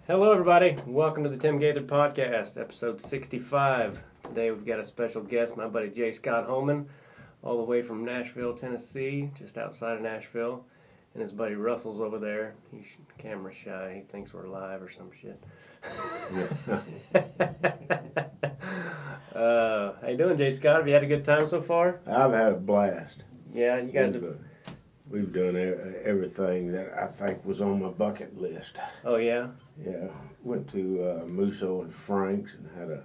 Hello, everybody. Welcome to the Tim Gaither podcast, episode 65. Today we've got a special guest, my buddy Scott Homan, all the way from Nashville, Tennessee, just outside of Nashville. And his buddy Russell's over there. He's camera shy. He thinks we're live or some shit. How you doing, J. Scott? Have you had a good time so far? I've had a blast. Yeah, you guys We've done everything that I think was on my bucket list. Oh, yeah? Yeah, went to Musso and Frank's and had a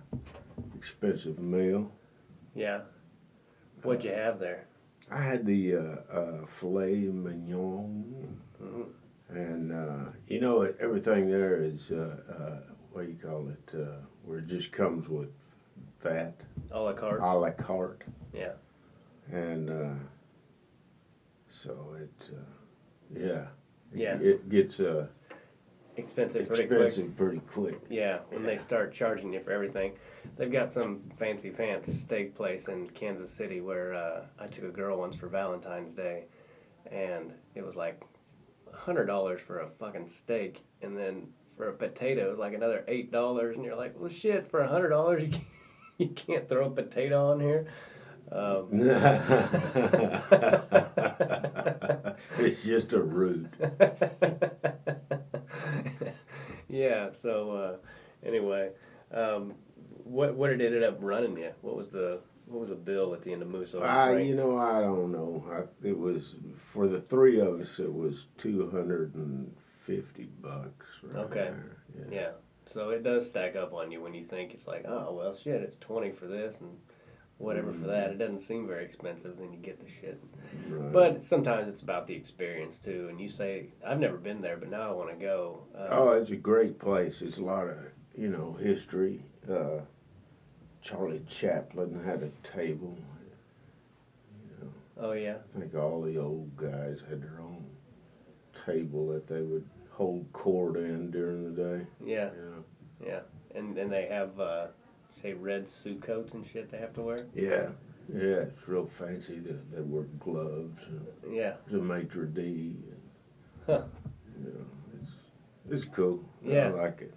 expensive meal. Yeah. What'd you have there? I had the filet mignon, and everything there is what do you call it? Where it just comes with that. A la carte. A la carte. Yeah. And so Yeah. it gets Expensive pretty quick. Yeah, when they start charging you for everything. They've got some fancy steak place in Kansas City where I took a girl once for Valentine's Day, and it was like $100 for a fucking steak, and then for a potato it was like another $8, and you're like, well, shit, for $100 you can't throw a potato on here. It's just a root. Yeah. So anyway, what did it end up running you? What was the bill at the end of Musso? I don't know. It was for the three of us. It was $250. Right Okay. there. Yeah. So it does stack up on you when you think it's like, oh well, shit, it's $20 for this and whatever for that. It doesn't seem very expensive. Then you get the shit. Right. But sometimes it's about the experience too. And you say, I've never been there, but now I want to go. It's a great place. It's a lot of history. Charlie Chaplin had a table. Oh yeah. I think all the old guys had their own table that they would hold court in during the day. Yeah. Yeah. And they have say red suit coats and shit they have to wear. Yeah, it's real fancy. They wear gloves. Yeah. There's a maitre d'. Huh. It's cool. Yeah. I like it.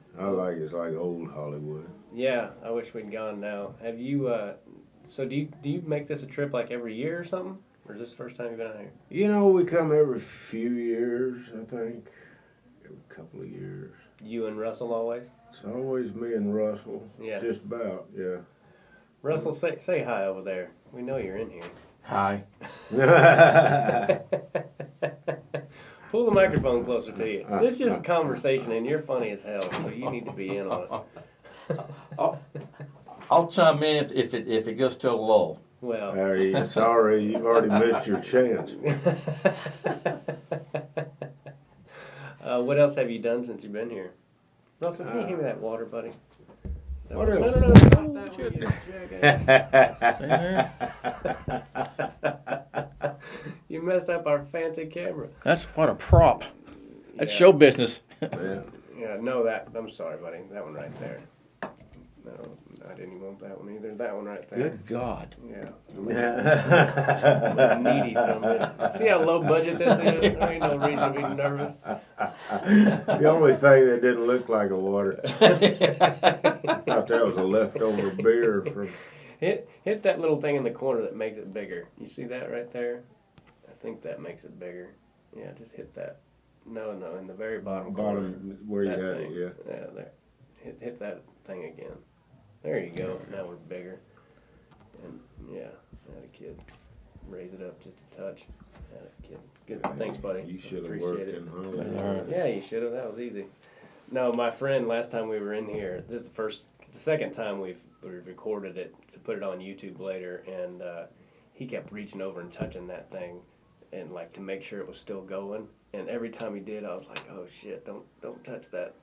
It's like old Hollywood. Yeah, I wish we'd gone now. Have you? So do you make this a trip like every year or something, or is this the first time you've been out here? We come every few years. I think every couple of years. You and Russell always? It's always me and Russell. Yeah. Just about. Yeah. Russell, say hi over there. We know you're in here. Hi. Pull the microphone closer to you. This is just a conversation, and you're funny as hell, so you need to be in on it. I'll chime in if it goes to a lull. Well, sorry, you've already missed your chance. What else have you done since you've been here? Russell, can you give me that water, buddy? What else? No, not that one, you messed up our fancy camera. That's what a prop. That's Yeah. show business. Yeah, no, I'm sorry, buddy. That one right there. No, I didn't even want that one either. That one right there. Good God. Yeah. Needy son of a bitch. See how low budget this is? There ain't no reason to be nervous. The only thing that didn't look like a water. I thought that was a leftover beer from. Hit that little thing in the corner that makes it bigger. You see that right there? I think that makes it bigger. Yeah, just hit that. No, in the very bottom corner. Where you That had thing. it, yeah. Yeah, there. Hit that thing again. There you go. Now we're bigger. And yeah, had a kid. Raise it up just a touch. Had a kid. Good. Thanks, buddy. You should have Appreciate worked it. in Hollywood. Yeah, you should have. That was easy. No, my friend, last time we were in here, this is the second time we've recorded it to put it on YouTube later, and he kept reaching over and touching that thing, and like to make sure it was still going. And every time he did, I was like, "Oh shit! Don't touch that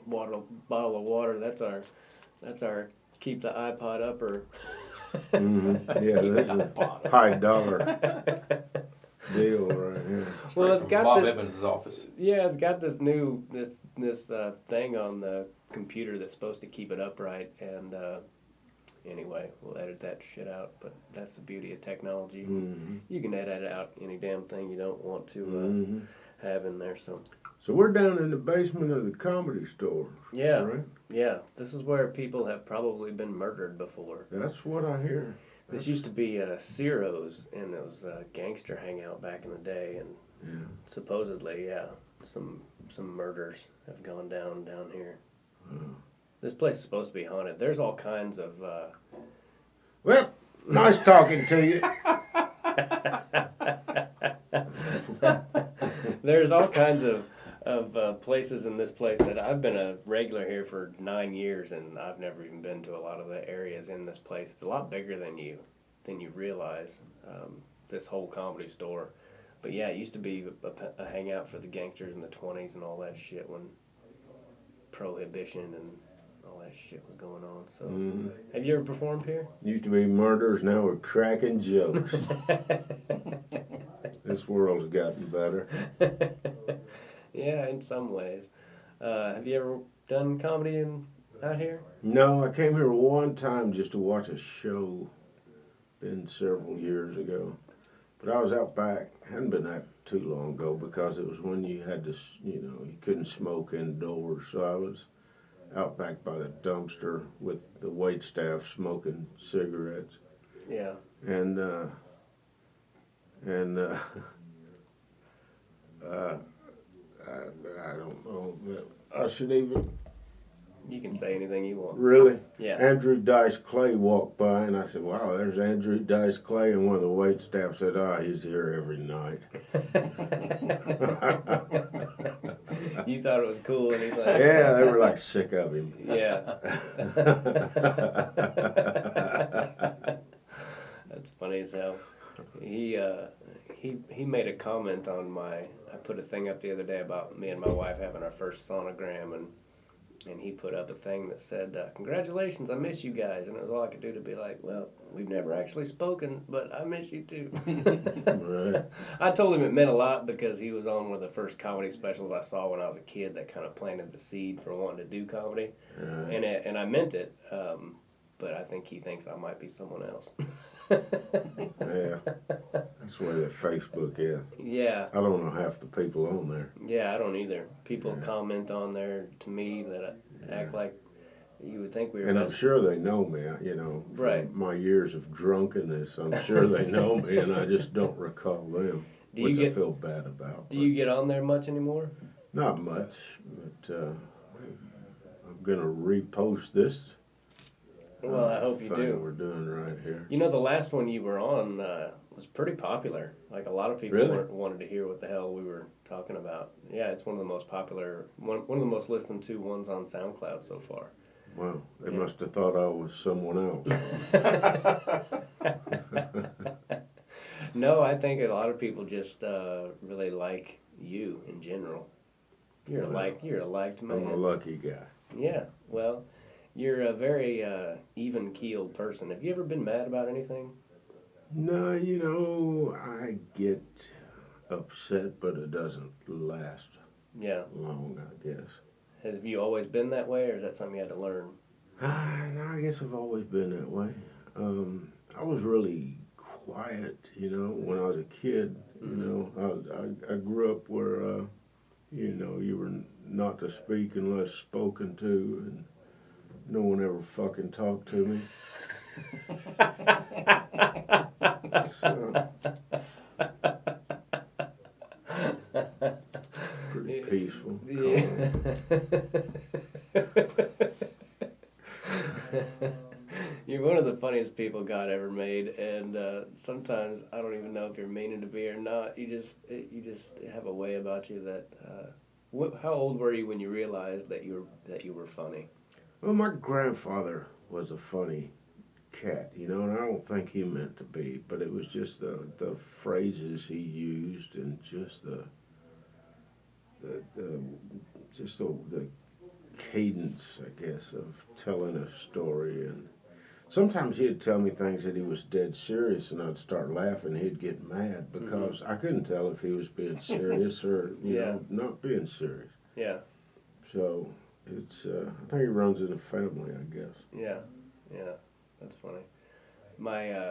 bottle of water. That's our keep the iPod up or." Mm-hmm. Yeah, that's a high dollar deal right here. Well, it's got Bob this. Evans' office. Yeah, it's got this new this thing on the computer that's supposed to keep it upright, and anyway, we'll edit that shit out. But that's the beauty of technology. Mm-hmm. You can edit out any damn thing you don't want to have in there. So So we're down in the basement of the Comedy Store. Yeah. Right? Yeah. This is where people have probably been murdered before. That's what I hear. This used to be Ciro's, and it was a gangster hangout back in the day, and Yeah. supposedly, yeah, some murders have gone down here. Oh. This place is supposed to be haunted. There's all kinds of. Well, nice talking to you. There's all kinds of places in this place that I've been a regular here for 9 years, and I've never even been to a lot of the areas in this place. It's a lot bigger than you realize. This whole Comedy Store, but yeah, it used to be a hangout for the gangsters in the 20s and all that shit when Prohibition and all that shit was going on. So, Have you ever performed here? Used to be murders, now we're cracking jokes. This world's gotten better. Yeah, in some ways. Have you ever done comedy out here? No, I came here one time just to watch a show. Been several years ago. But I was out back. Hadn't been that too long ago because it was when you had to, you couldn't smoke indoors. So I was out back by the dumpster with the wait staff smoking cigarettes. Yeah. And I don't know that I should even. You can say anything you want. Really? Yeah. Andrew Dice Clay walked by, and I said, "Wow, there's Andrew Dice Clay." And one of the wait staff said, "Ah, he's here every night." You thought it was cool, and he's like, Yeah, they were like sick of him. Yeah. That's funny as hell. He made a comment on I put a thing up the other day about me and my wife having our first sonogram, and he put up a thing that said, "Congratulations, I miss you guys." And it was all I could do to be like, "Well, we've never actually spoken, but I miss you too." Right. I told him it meant a lot because he was on one of the first comedy specials I saw when I was a kid that kind of planted the seed for wanting to do comedy. Right. And I meant it, but I think he thinks I might be someone else. Yeah, that's where the Facebook is. Yeah. I don't know half the people on there. Yeah, I don't either. People comment on there to me that act like you would think we were. And I'm sure they know me, from Right. my years of drunkenness. I'm sure they know me, and I just don't recall them, which I feel bad about. Do you get on there much anymore? Not much, but I'm going to repost this. Well, I hope you thing do. We're doing right here. You know, the last one you were on was pretty popular. Like, a lot of people Really? wanted to hear what the hell we were talking about. Yeah, it's one of the most popular, one of the most listened to ones on SoundCloud so far. Wow, they must have thought I was someone else. No, I think a lot of people just really like you in general. You're a liked man. I'm a lucky guy. Yeah, well, you're a very even-keeled person. Have you ever been mad about anything? No, I get upset, but it doesn't last long, I guess. Have you always been that way, or is that something you had to learn? No, I guess I've always been that way. I was really quiet, when I was a kid. I grew up where, you were not to speak unless spoken to, and no one ever fucking talked to me. So, pretty peaceful. Yeah. You're one of the funniest people God ever made, and sometimes I don't even know if you're meaning to be or not. You just have a way about you that. How old were you when you realized that you were funny? Well, my grandfather was a funny cat, and I don't think he meant to be, but it was just the phrases he used and just the cadence, I guess, of telling a story. And sometimes he'd tell me things that he was dead serious, and I'd start laughing. He'd get mad because I couldn't tell if he was being serious or not being serious. Yeah. So it's I think it runs in the family, I guess. Yeah, that's funny. My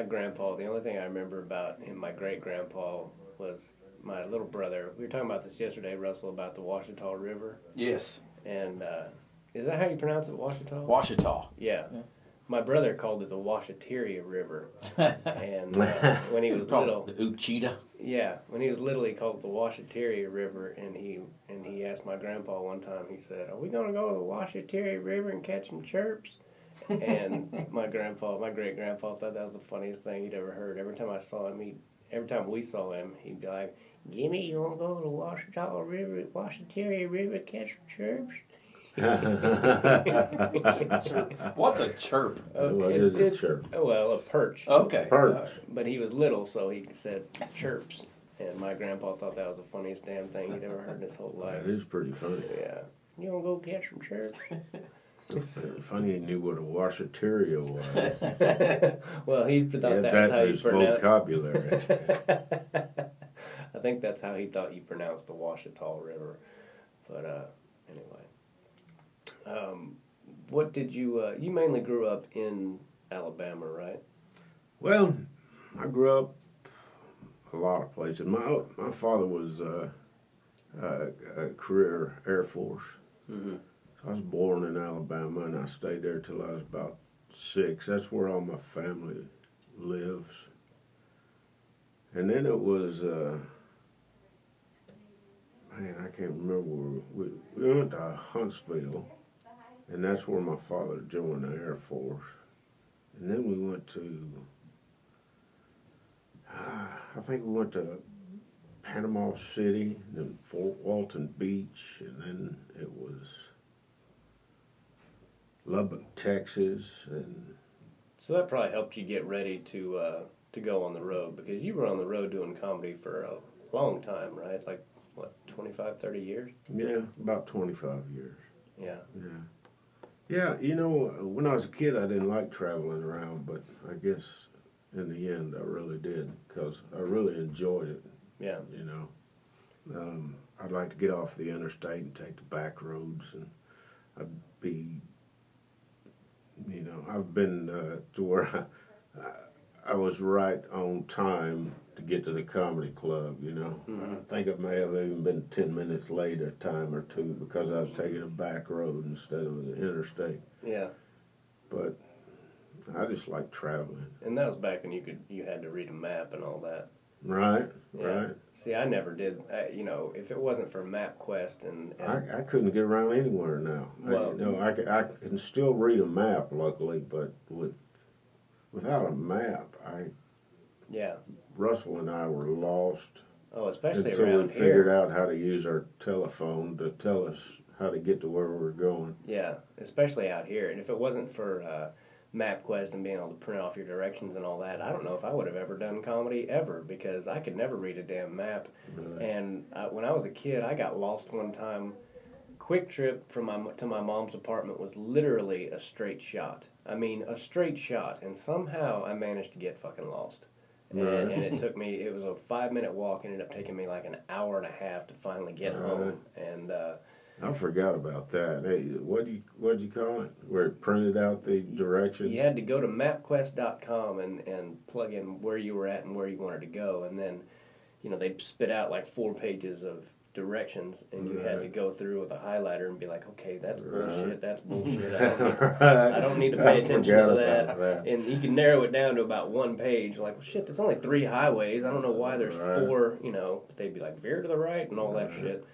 grandpa. The only thing I remember about him, my great grandpa, was my little brother, we were talking about this yesterday, Russell, about the Washita River. Yes. And is that how you pronounce it, Washita? Washita. Yeah. My brother called it the Washiteria River. And when he was little, the Uchita. yeah, when he was little, he called it the Washiteria River, and he asked my grandpa one time. He said, "Are we gonna go to the Washiteria River and catch some chirps?" And my great grandpa, thought that was the funniest thing he'd ever heard. Every time we saw him, he'd be like, "Jimmy, you wanna go to the Washiteria River, catch some chirps?" What's a chirp? What is a chirp? Well, a perch. Okay. Perch. But he was little, so he said chirps. And my grandpa thought that was the funniest damn thing he'd ever heard in his whole life. That is pretty funny. Yeah. You want to go catch some chirps? Funny he knew what a washiteria was. Well, he thought Yeah, that's how you his pronounce vocabulary. I think that's how he thought you pronounced the Washita River. But anyway. What did you mainly grew up in Alabama, right? Well, I grew up a lot of places. My father was a career Air Force. Mm-hmm. So I was born in Alabama, and I stayed there till I was about 6. That's where all my family lives. And then it was, I can't remember where we went to Huntsville, and that's where my father joined the Air Force. And then we went to, I think we went to Panama City, then Fort Walton Beach, and then it was Lubbock, Texas, and So that probably helped you get ready to go on the road, because you were on the road doing comedy for a long time, right? Like, what, 25, 30 years? yeah, about 25 years. Yeah. Yeah. Yeah, you know, when I was a kid, I didn't like traveling around, but I guess in the end, I really did, because I really enjoyed it. Yeah. You know, I'd like to get off the interstate and take the back roads, and I'd be, you know, I've been to where I was right on time to get to the comedy club, you know. Mm-hmm. I think I may have even been 10 minutes late a time or two because I was taking a back road instead of the interstate. Yeah. But I just like traveling. And that was back when you had to read a map and all that. Right, Yeah. right. See, I never did. You know, if it wasn't for MapQuest and I couldn't get around anywhere now. Well, I can still read a map, luckily, but without a map, yeah. Russell and I were lost Oh, especially until around we figured here. out how to use our telephone to tell us how to get to where we're going. Yeah, especially out here. And if it wasn't for MapQuest and being able to print off your directions and all that, I don't know if I would have ever done comedy ever, because I could never read a damn map. Right. And when I was a kid, I got lost one time. Quick Trip to my mom's apartment was literally a straight shot. I mean, a straight shot. And somehow I managed to get fucking lost. Right. And it was a 5-minute walk, ended up taking me like an hour and a half to finally get home. And I forgot about that. Hey, what'd you call it? Where it printed out the directions? you had to go to mapquest.com and plug in where you were at and where you wanted to go. And then, you know, they'd spit out like 4 pages of directions, and you had to go through with a highlighter and be like, okay, that's bullshit, that's bullshit. I don't need to pay attention to that. And you can narrow it down to about 1 page. Like, well, shit, there's only 3 highways. I don't know why there's 4, you know. But they'd be like, veer to the right and all that shit.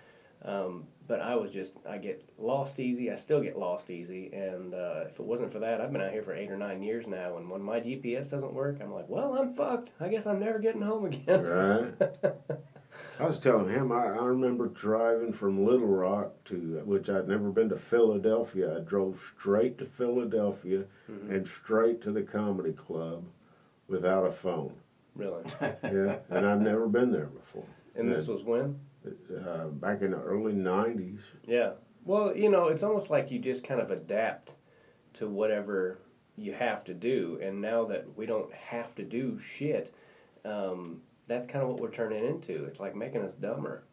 But I get lost easy. I still get lost easy. And if it wasn't for that, I've been out here for 8 or 9 years now. And when my GPS doesn't work, I'm like, well, I'm fucked. I guess I'm never getting home again. Right. I was telling him, I remember driving from Little Rock to, which I'd never been to Philadelphia. I drove straight to Philadelphia and straight to the comedy club without a phone. Really? Yeah, and I've never been there before. And this was when? Back in the early 90s. Yeah. Well, you know, it's almost like you just kind of adapt to whatever you have to do. And now that we don't have to do shit, that's kind of what we're turning into. It's like making us dumber,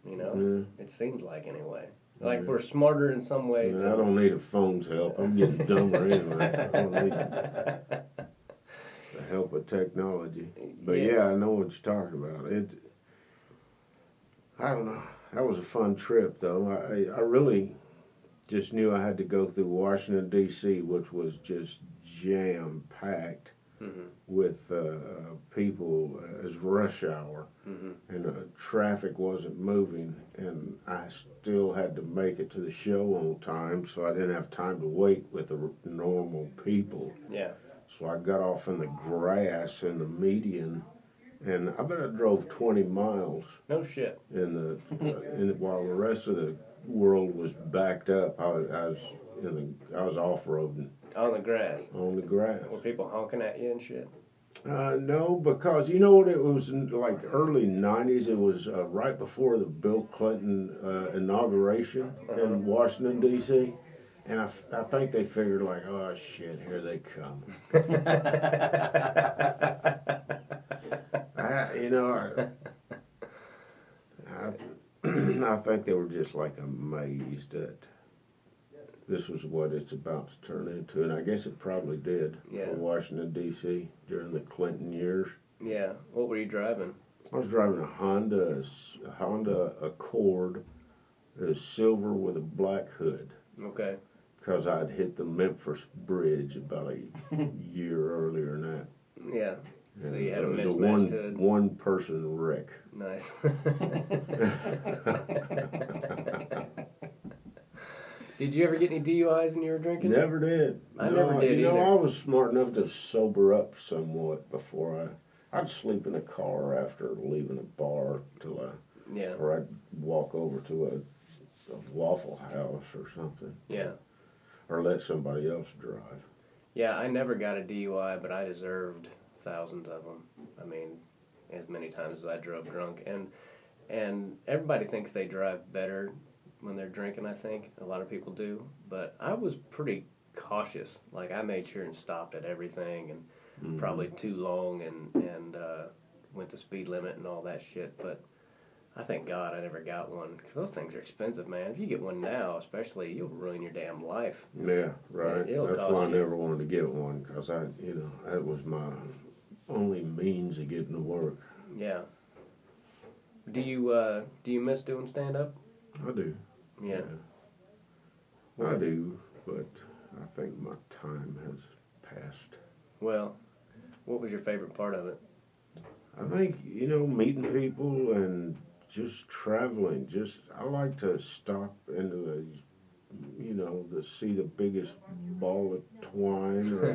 you know? It seems like, anyway. Like we're smarter in some ways. I don't need a phone's help. I'm getting dumber anyway. I don't need the help of technology. But yeah, I know what you're talking about. I don't know. That was a fun trip, though. I really just knew I had to go through Washington, D.C., which was just jam-packed with people as rush hour. And traffic wasn't moving, and I still had to make it to the show on time, so I didn't have time to wait with the normal people. Yeah. So I got off in the grass in the median, and I bet I drove 20 miles. No shit. While the rest of the world was backed up, I was off-roading. On the grass. On the grass. Were people honking at you and shit? No, because you know what, it was in like early 90s. It was right before the Bill Clinton inauguration in Washington, D.C. And I think they figured like, oh shit, here they come. I think they were just like amazed that this was what it's about to turn into, and I guess it probably did for Washington, D.C. during the Clinton years. Yeah. What were you driving? I was driving a Honda Accord. It was silver with a black hood. Okay. Because I'd hit the Memphis Bridge about a year earlier than that. Yeah. So you had a mismatched hood. One-person wreck. Nice. Did you ever get any DUIs when you were drinking? Never did. I never did either. I was smart enough to sober up somewhat before I'd sleep in a car after leaving a bar or I'd walk over to a Waffle House or something. Yeah. Or let somebody else drive. Yeah, I never got a DUI, but I deserved thousands of them. I mean, as many times as I drove drunk. And everybody thinks they drive better when they're drinking, I think. A lot of people do. But I was pretty cautious. Like, I made sure and stopped at everything and probably too long and went the speed limit and all that shit. But I thank God I never got one. 'Cause those things are expensive, man. If you get one now, especially, you'll ruin your damn life. Yeah, right. That's why I you. never wanted to get one, because that was my only means of getting to work. Yeah. Do you miss doing stand-up? I do. Yeah. I do, but I think my time has passed. Well, what was your favorite part of it? I think, meeting people and just traveling. I like to stop into to see the biggest ball of twine or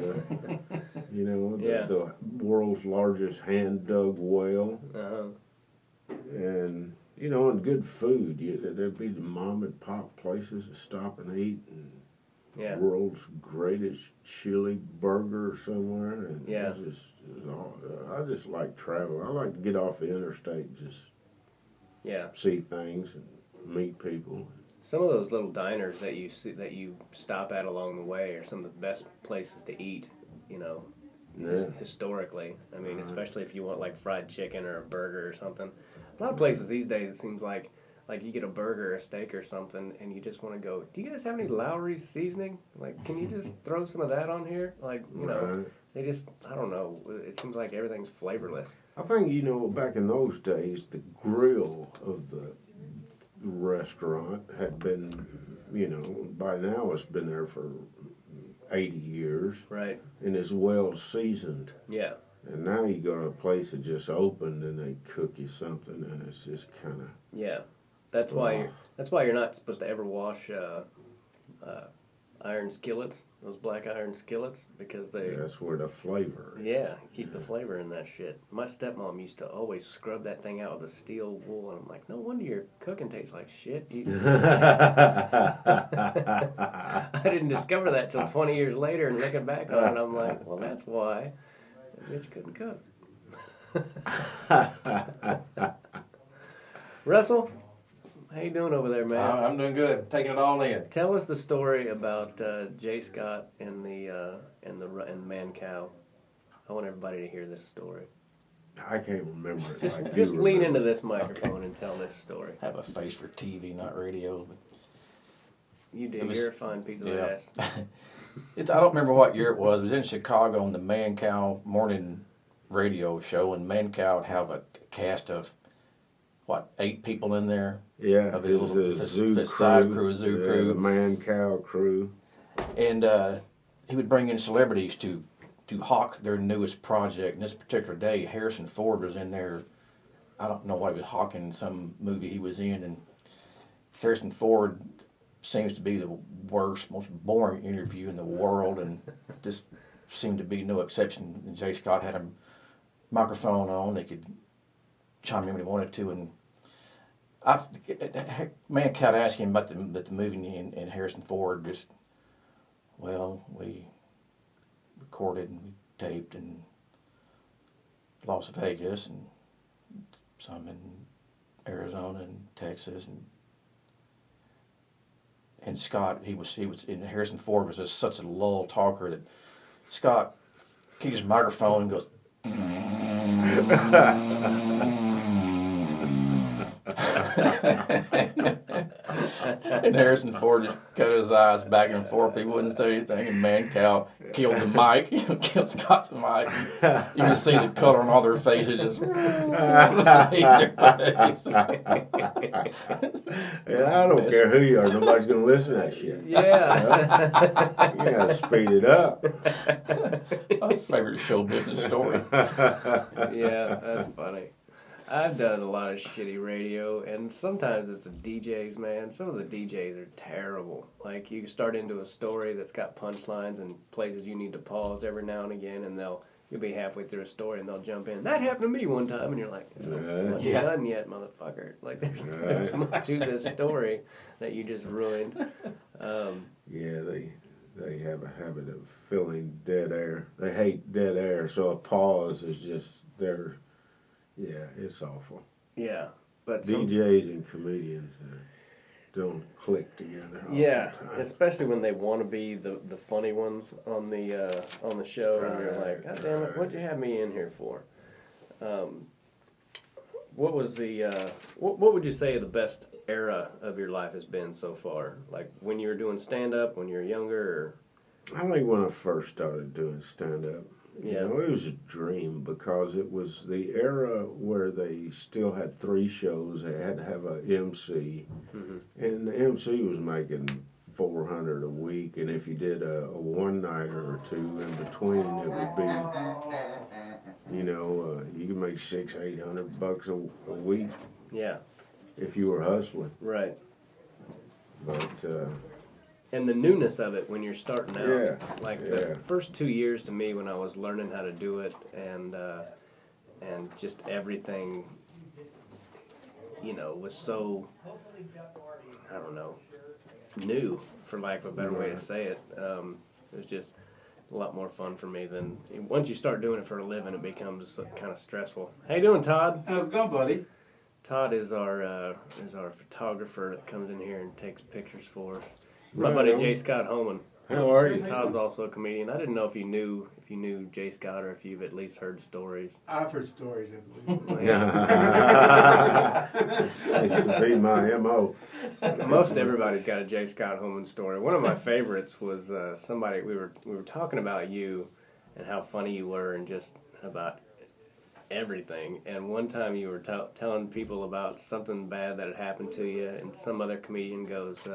the world's largest hand-dug whale. Uh-huh. And, and good food. There'd be the mom and pop places to stop and eat, and world's greatest chili burger somewhere. And I just like traveling. I like to get off the interstate and just see things and meet people. Some of those little diners that you see, that you stop at along the way are some of the best places to eat, historically. I mean, especially if you want like fried chicken or a burger or something. A lot of places these days, it seems like you get a burger or a steak or something, and you just want to go, do you guys have any Lowry's seasoning? Like, can you just throw some of that on here? Like, they just, I don't know. It seems like everything's flavorless. I think, back in those days, the grill of the restaurant had been, by now it's been there for 80 years. Right. And is well seasoned. Yeah. And now you go to a place that just opened and they cook you something, and it's just kind of... Yeah. That's why you're not supposed to ever wash iron skillets, those black iron skillets, because that's where the flavor is. Yeah, keep the flavor in that shit. My stepmom used to always scrub that thing out with a steel wool, and I'm like, no wonder your cooking tastes like shit. I didn't discover that till 20 years later, and looking back on it, I'm like, well, that's why. That bitch couldn't cook. Russell, how you doing over there, man? I'm doing good. Taking it all in. Tell us the story about J. Scott and and Man Cow. I want everybody to hear this story. I can't remember it. Just lean into this microphone and tell this story. I have a face for TV, not radio. But you do. You're a fine piece of ass. I don't remember what year it was. It was in Chicago on the Man Cow morning radio show, and Man Cow would have a cast of 8 people in there. Yeah, Of his it was little a zoo side crew, zoo yeah, crew. the man-cow crew. And he would bring in celebrities to hawk their newest project. And this particular day, Harrison Ford was in there. I don't know what he was hawking, some movie he was in. And Harrison Ford seems to be the worst, most boring interview in the world. And this seemed to be no exception. And J. Scott had a microphone on. They could chime in when he wanted to. And man kept asking him about the movie, and Harrison Ford just, well, we recorded and we taped in Las Vegas and some in Arizona and Texas and Scott he was and Harrison Ford was just such a lull talker that Scott keeps his microphone and goes and Harrison Ford just cut his eyes back and forth. He wouldn't say anything. And Man-Cow killed the mic. Killed Scott's mic. You can see the color on all their faces just. Yeah, I don't care who you are. Nobody's going to listen to that shit. Yeah. You got to speed it up. My favorite show business story. Yeah, that's funny. I've done a lot of shitty radio, and sometimes it's the DJs, man. Some of the DJs are terrible. Like, you start into a story that's got punchlines and places you need to pause every now and again, and you'll be halfway through a story, and they'll jump in. That happened to me one time, and you're like, I'm not done yet, motherfucker. Like, there's much to this story that you just ruined. Yeah, they have a habit of filling dead air. They hate dead air, so a pause is just their... Yeah, it's awful. Yeah, but DJs and comedians don't click together. Yeah, oftentimes. especially when they want to be the funny ones on the show, and you're like, God damn it, what'd you have me in here for? What was the what would you say the best era of your life has been so far? Like when you were doing stand up, when you were younger, or? I think when I first started doing stand up. Yeah. You know, it was a dream because it was the era where they still had 3 shows. They had to have a MC, and the MC was making $400 a week. And if you did a one-nighter or 2 in between, it would be, you know, you could make $600-800 a week. Yeah. If you were hustling. Right. But. And the newness of it when you're starting out. Yeah. Like the first 2 years to me when I was learning how to do it and just everything, you know, was so, I don't know, new, for lack of a better way to say it. It was just a lot more fun for me than, once you start doing it for a living, it becomes kind of stressful. How you doing, Todd? How's it going, buddy? Todd is our photographer that comes in here and takes pictures for us. My buddy J. Scott Homan. How are you? Todd's also a comedian. I didn't know if you knew J. Scott or if you've at least heard stories. I've heard stories, I believe. It should be my MO. Most everybody's got a J. Scott Homan story. One of my favorites was somebody we were talking about you and how funny you were and just about everything. And one time you were telling people about something bad that had happened to you, and some other comedian goes,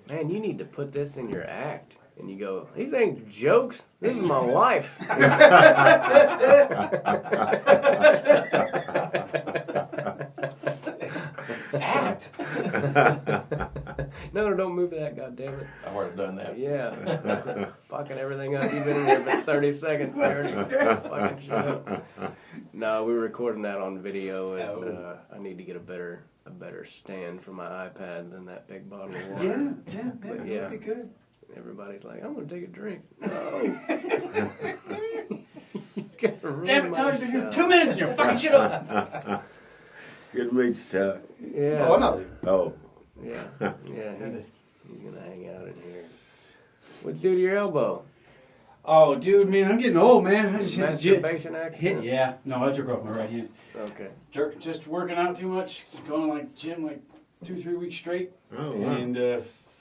man, you need to put this in your act. And you go, these ain't jokes. This is my life. Act. No, don't move that, goddammit. I've already done that. Yeah. Fucking everything up. You've been in here for 30 seconds. I already fucking shit up. No, we were recording that on video, and I need to get a better stand for my iPad than that big bottle of water. But yeah, That'd be good. Everybody's like, I'm gonna take a drink. No. Damn it, Todd, you've been here 2 minutes and you're fucking shit up. Good to meet you, Todd. Yeah. Oh, I'm not leaving. Oh. Yeah. Yeah. He's gonna hang out in here. What'd you do to your elbow? Oh, dude, man, I'm getting old, man. I just hit the gym. Masturbation accident? Yeah. No, I jerk off my right hand. Okay. Just working out too much. Going like gym like 2-3 weeks straight. Oh, wow. And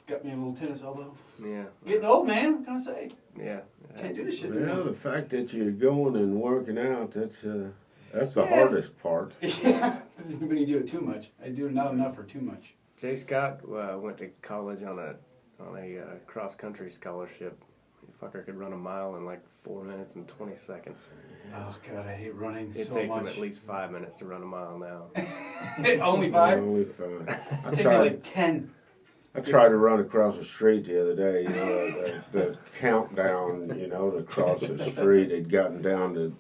got me a little tennis elbow. Yeah. Getting old, man. What can I say? Yeah. Can't do this shit. Well, the fact that you're going and working out, that's the hardest part. Yeah. when you do it too much. I do not enough or too much. Jay Scott went to college on a cross country scholarship. The fucker could run a mile in like 4 minutes and 20 seconds. Oh God, I hate running so It much. takes him at least 5 minutes to run a mile now. Only 5? Only 5. It took me like 10. I tried to run across the street the other day. You know, the countdown. You know, to cross the street had gotten down to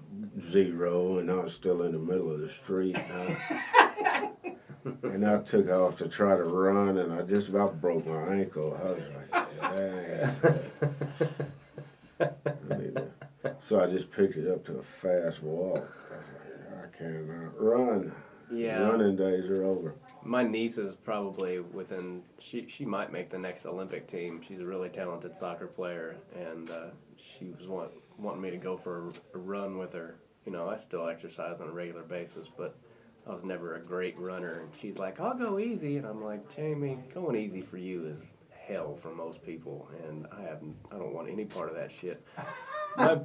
0, and I was still in the middle of the street. And I took off to try to run, and I just about broke my ankle. I was like, so I just picked it up to a fast walk. I was like, I cannot run. Yeah. Running days are over. My niece is probably she might make the next Olympic team. She's a really talented soccer player, and she was wanting me to go for a run with her. You know, I still exercise on a regular basis, but I was never a great runner. And she's like, I'll go easy. And I'm like, Jamie, going easy for you is hell for most people, and I don't want any part of that shit.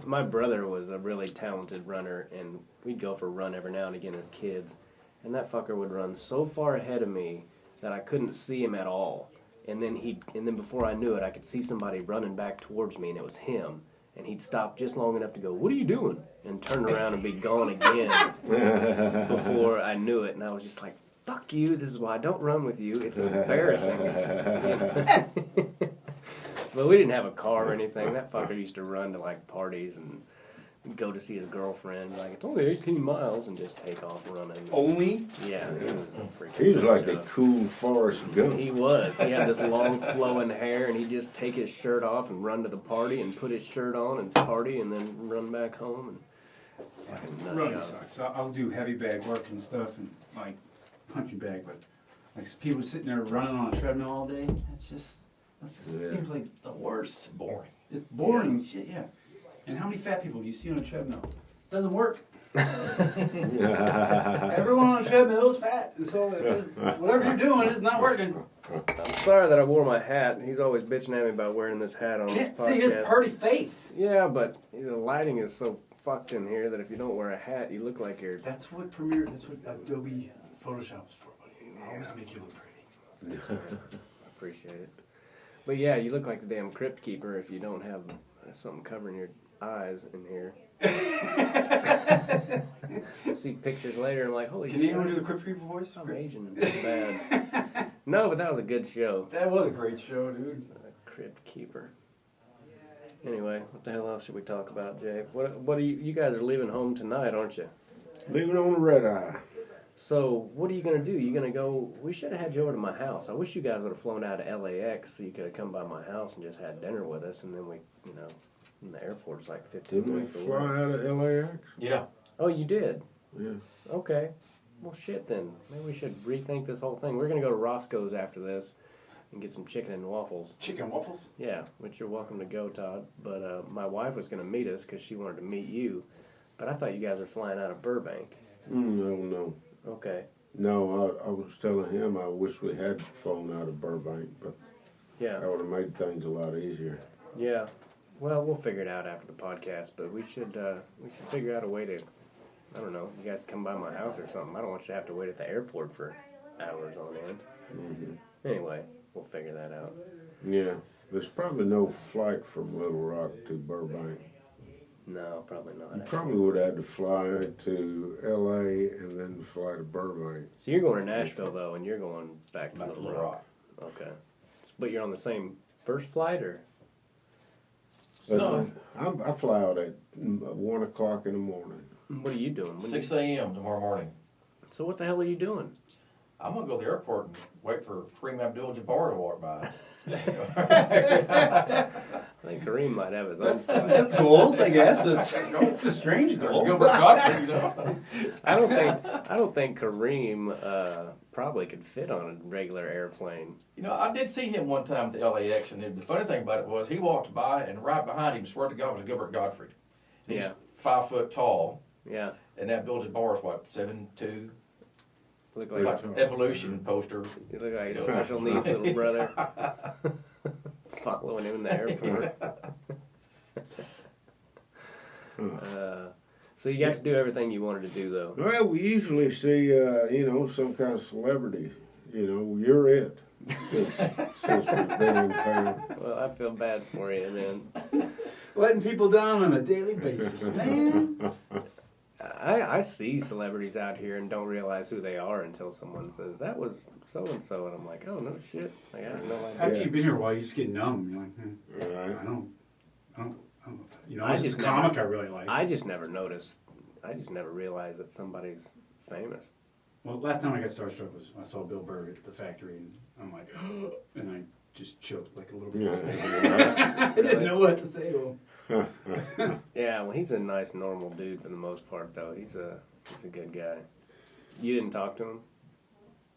My brother was a really talented runner, and we'd go for a run every now and again as kids. And that fucker would run so far ahead of me that I couldn't see him at all. And then before I knew it, I could see somebody running back towards me, and it was him. And he'd stop just long enough to go, "What are you doing?" and turn around and be gone again before I knew it. And I was just like, "Fuck you! This is why I don't run with you. It's embarrassing." But we didn't have a car or anything. That fucker used to run to like parties and go to see his girlfriend. Like, it's only 18 miles, and just take off running. Only? Yeah, he was a freaking. He was like the cool Forrest Gump. He was. He had this long flowing hair, and he'd just take his shirt off and run to the party, and put his shirt on and party, and then run back home. And fucking nut Running job. sucks. I'll do heavy bag work and stuff, and like punching bag, but like people sitting there running on a treadmill all day, that just seems like the worst. It's boring. It's boring shit, yeah. And how many fat people do you see on a treadmill? Doesn't work. Everyone on a treadmill is fat. So whatever you're doing is not working. I'm sorry that I wore my hat. He's always bitching at me about wearing this hat on Can't this podcast. see his pretty face. Yeah, but the lighting is so fucked in here that if you don't wear a hat, you look like you're... That's what Adobe Photoshop's for, buddy. They always make you look pretty. I appreciate it. But yeah, you look like the damn crypt keeper if you don't have something covering your eyes in here. See pictures later and I'm like, holy shit. Can anyone do the Crypt Keeper voice? I'm aging bad. No, but that was a good show. That was a great show, dude. Crypt keeper. Anyway, what the hell else should we talk about, Jay? What are you guys are leaving home tonight, aren't you? Leaving on the red eye. So, what are you going to do? You going to go... We should have had you over to my house. I wish you guys would have flown out to LAX so you could have come by my house and just had dinner with us, and then we, you know, from the airport's like 15 Didn't we minutes away. fly out of LAX? Yeah. Oh, you did? Yeah. Okay. Well, shit then. Maybe we should rethink this whole thing. We're going to go to Roscoe's after this and get some chicken and waffles. Chicken waffles? Yeah, which you're welcome to go, Todd. But my wife was going to meet us because she wanted to meet you. But I thought you guys were flying out of Burbank. No. Okay. No, I was telling him I wish we had flown out of Burbank, but Yeah. that would have made things a lot easier. Yeah. Well, we'll figure it out after the podcast, but we should figure out a way to, I don't know, you guys come by my house or something. I don't want you to have to wait at the airport for hours on end. Mm-hmm. Anyway, we'll figure that out. Yeah, there's probably no flight from Little Rock to Burbank. No, probably not. You probably would have had to fly to L.A. and then fly to Burbank. So you're going to Nashville, though, and you're going back to Back to Little Little Rock. Okay. But you're on the same first flight, or? No. I fly out at 1 o'clock in the morning. What are you doing? 6 a.m. tomorrow morning. So what the hell are you doing? I'm going to go to the airport and wait for Kareem Abdul-Jabbar to walk by. I think Kareem might have his own flight. That's goals, I guess. It's a strange goal. Gilbert Godfrey, you know. I don't think Kareem probably could fit on a regular airplane. You know, I did see him one time at the LAX, and the funny thing about it was he walked by, and right behind him, swear to God, was Gilbert Godfrey. He's Yeah. 5 foot tall, Yeah. and that Abdul-Jabbar is what, 7'2"? Look Like like an evolution poster. you look like a special needs little brother following him in the airport. So you got to do everything you wanted to do, though. Well, we usually see, some kind of celebrity. You're it. Since we've been in town. Well, I feel bad for you, man. Letting people down on a daily basis, man. I see celebrities out here and don't realize who they are until someone says, that was so-and-so, and I'm like, oh, no shit. Like, I have no idea. After you've been here a while, you just get numb. You're like, Right. I don't. It's just a comic I really like. I just never noticed. I just never realized that somebody's famous. Well, last time I got starstruck was I saw Bill Burr at the factory, and I'm like, and I just choked like a little bit. I didn't know what to say to him. Yeah, well, he's a nice, normal dude for the most part, though. He's a good guy. You didn't talk to him?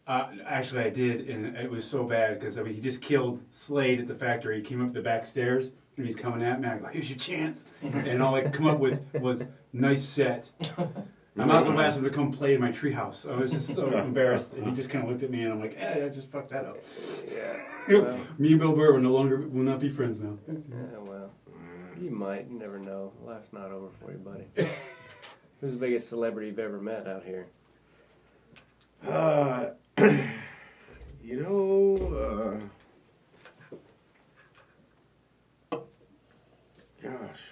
Actually, I did, and it was so bad because he just killed Slade at the factory. He came up the back stairs, and he's coming at me. I go, here's your chance. And all I could come up with was, nice set. I might as well ask him to come play in my treehouse. I was just so embarrassed. And he just kind of looked at me, and I'm like, hey, I just fucked that up. Yeah. Well, me and Bill Burr will not be friends now. yeah, well, you might. You never know. Life's not over for you, buddy. Who's the biggest celebrity you've ever met out here? Gosh,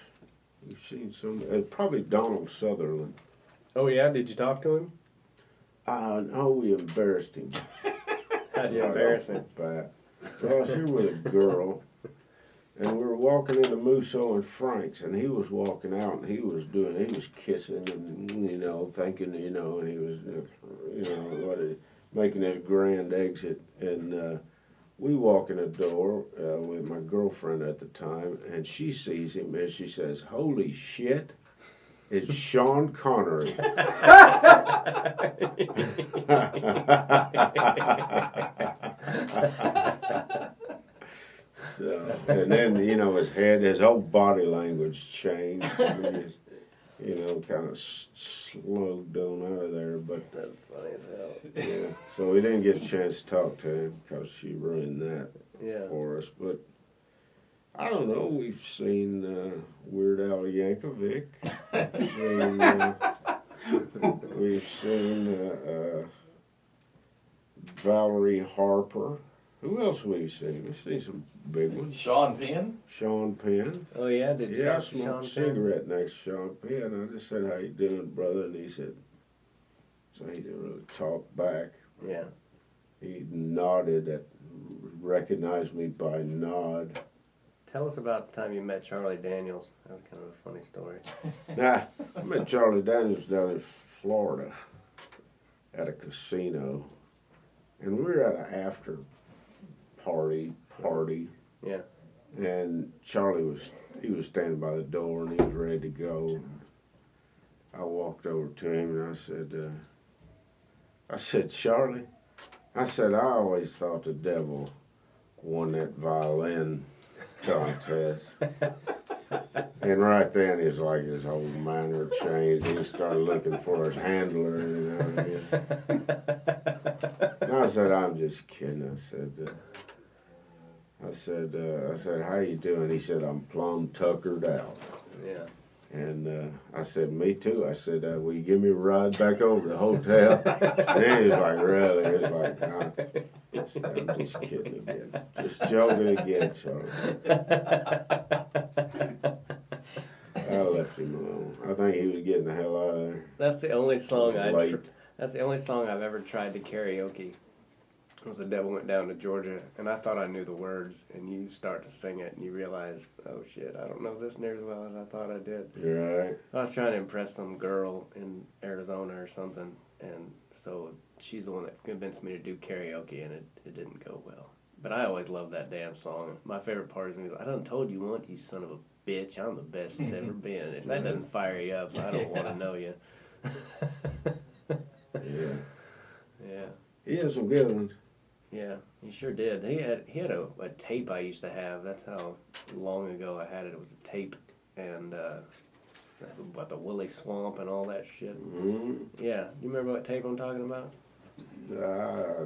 we've seen some. Probably Donald Sutherland. Oh, yeah? Did you talk to him? No, we embarrassed him. How'd you embarrass him? Well, I was here with a girl, and we were walking into Musso and Frank's, and he was walking out, and he was kissing, and, thinking, and he was, making this grand exit, and we walk in the door with my girlfriend at the time, and she sees him, and she says, holy shit, it's Sean Connery. So, and then, his whole body language changed. Kind of slowed down out of there, but That's funny as hell. yeah. So we didn't get a chance to talk to him because she ruined that Yeah. for us. But I don't know. We've seen Weird Al Yankovic. We've seen Valerie Harper. Who else have we seen? We've seen some big ones. Sean Penn? Sean Penn. Oh, yeah? Did you Yeah, I talk to Sean smoked a Penn? cigarette next to Sean Penn. I just said, how you doing, brother? And he said, so he didn't really talk back. Yeah. He nodded recognized me by nod. Tell us about the time you met Charlie Daniels. That was kind of a funny story. Nah, I met Charlie Daniels down in Florida at a casino. And we were at an after party. Yeah. And Charlie was standing by the door and he was ready to go. I walked over to him and I said, Charlie, I always thought the devil won that violin contest. And right then his whole manner changed. He started looking for his handler, And I said, I'm just kidding. I said, how you doing? He said, I'm plumb tuckered out. Yeah. And I said, me too. I said, will you give me a ride back over to the hotel? And then he was like, really? He was like, I'm just kidding again. Just joking again, Charlie. I left him alone. I think he was getting the hell out of there. That's the only song Late. That's the only song I've ever tried to karaoke. It was The Devil Went Down to Georgia, and I thought I knew the words, and you start to sing it, and you realize, oh shit, I don't know this near as well as I thought I did. You're right. I was trying to impress some girl in Arizona or something, and so she's the one that convinced me to do karaoke, and it didn't go well. But I always loved that damn song. My favorite part is when he goes, I done told you once, you son of a bitch, I'm the best it's ever been. If that doesn't fire you up, I don't want to know you. Yeah. Yeah. He had some good ones. Yeah, he sure did. He had a tape I used to have. That's how long ago I had it. It was a tape, and about the Willie Swamp and all that shit. Mm-hmm. Yeah, you remember what tape I'm talking about? Yeah.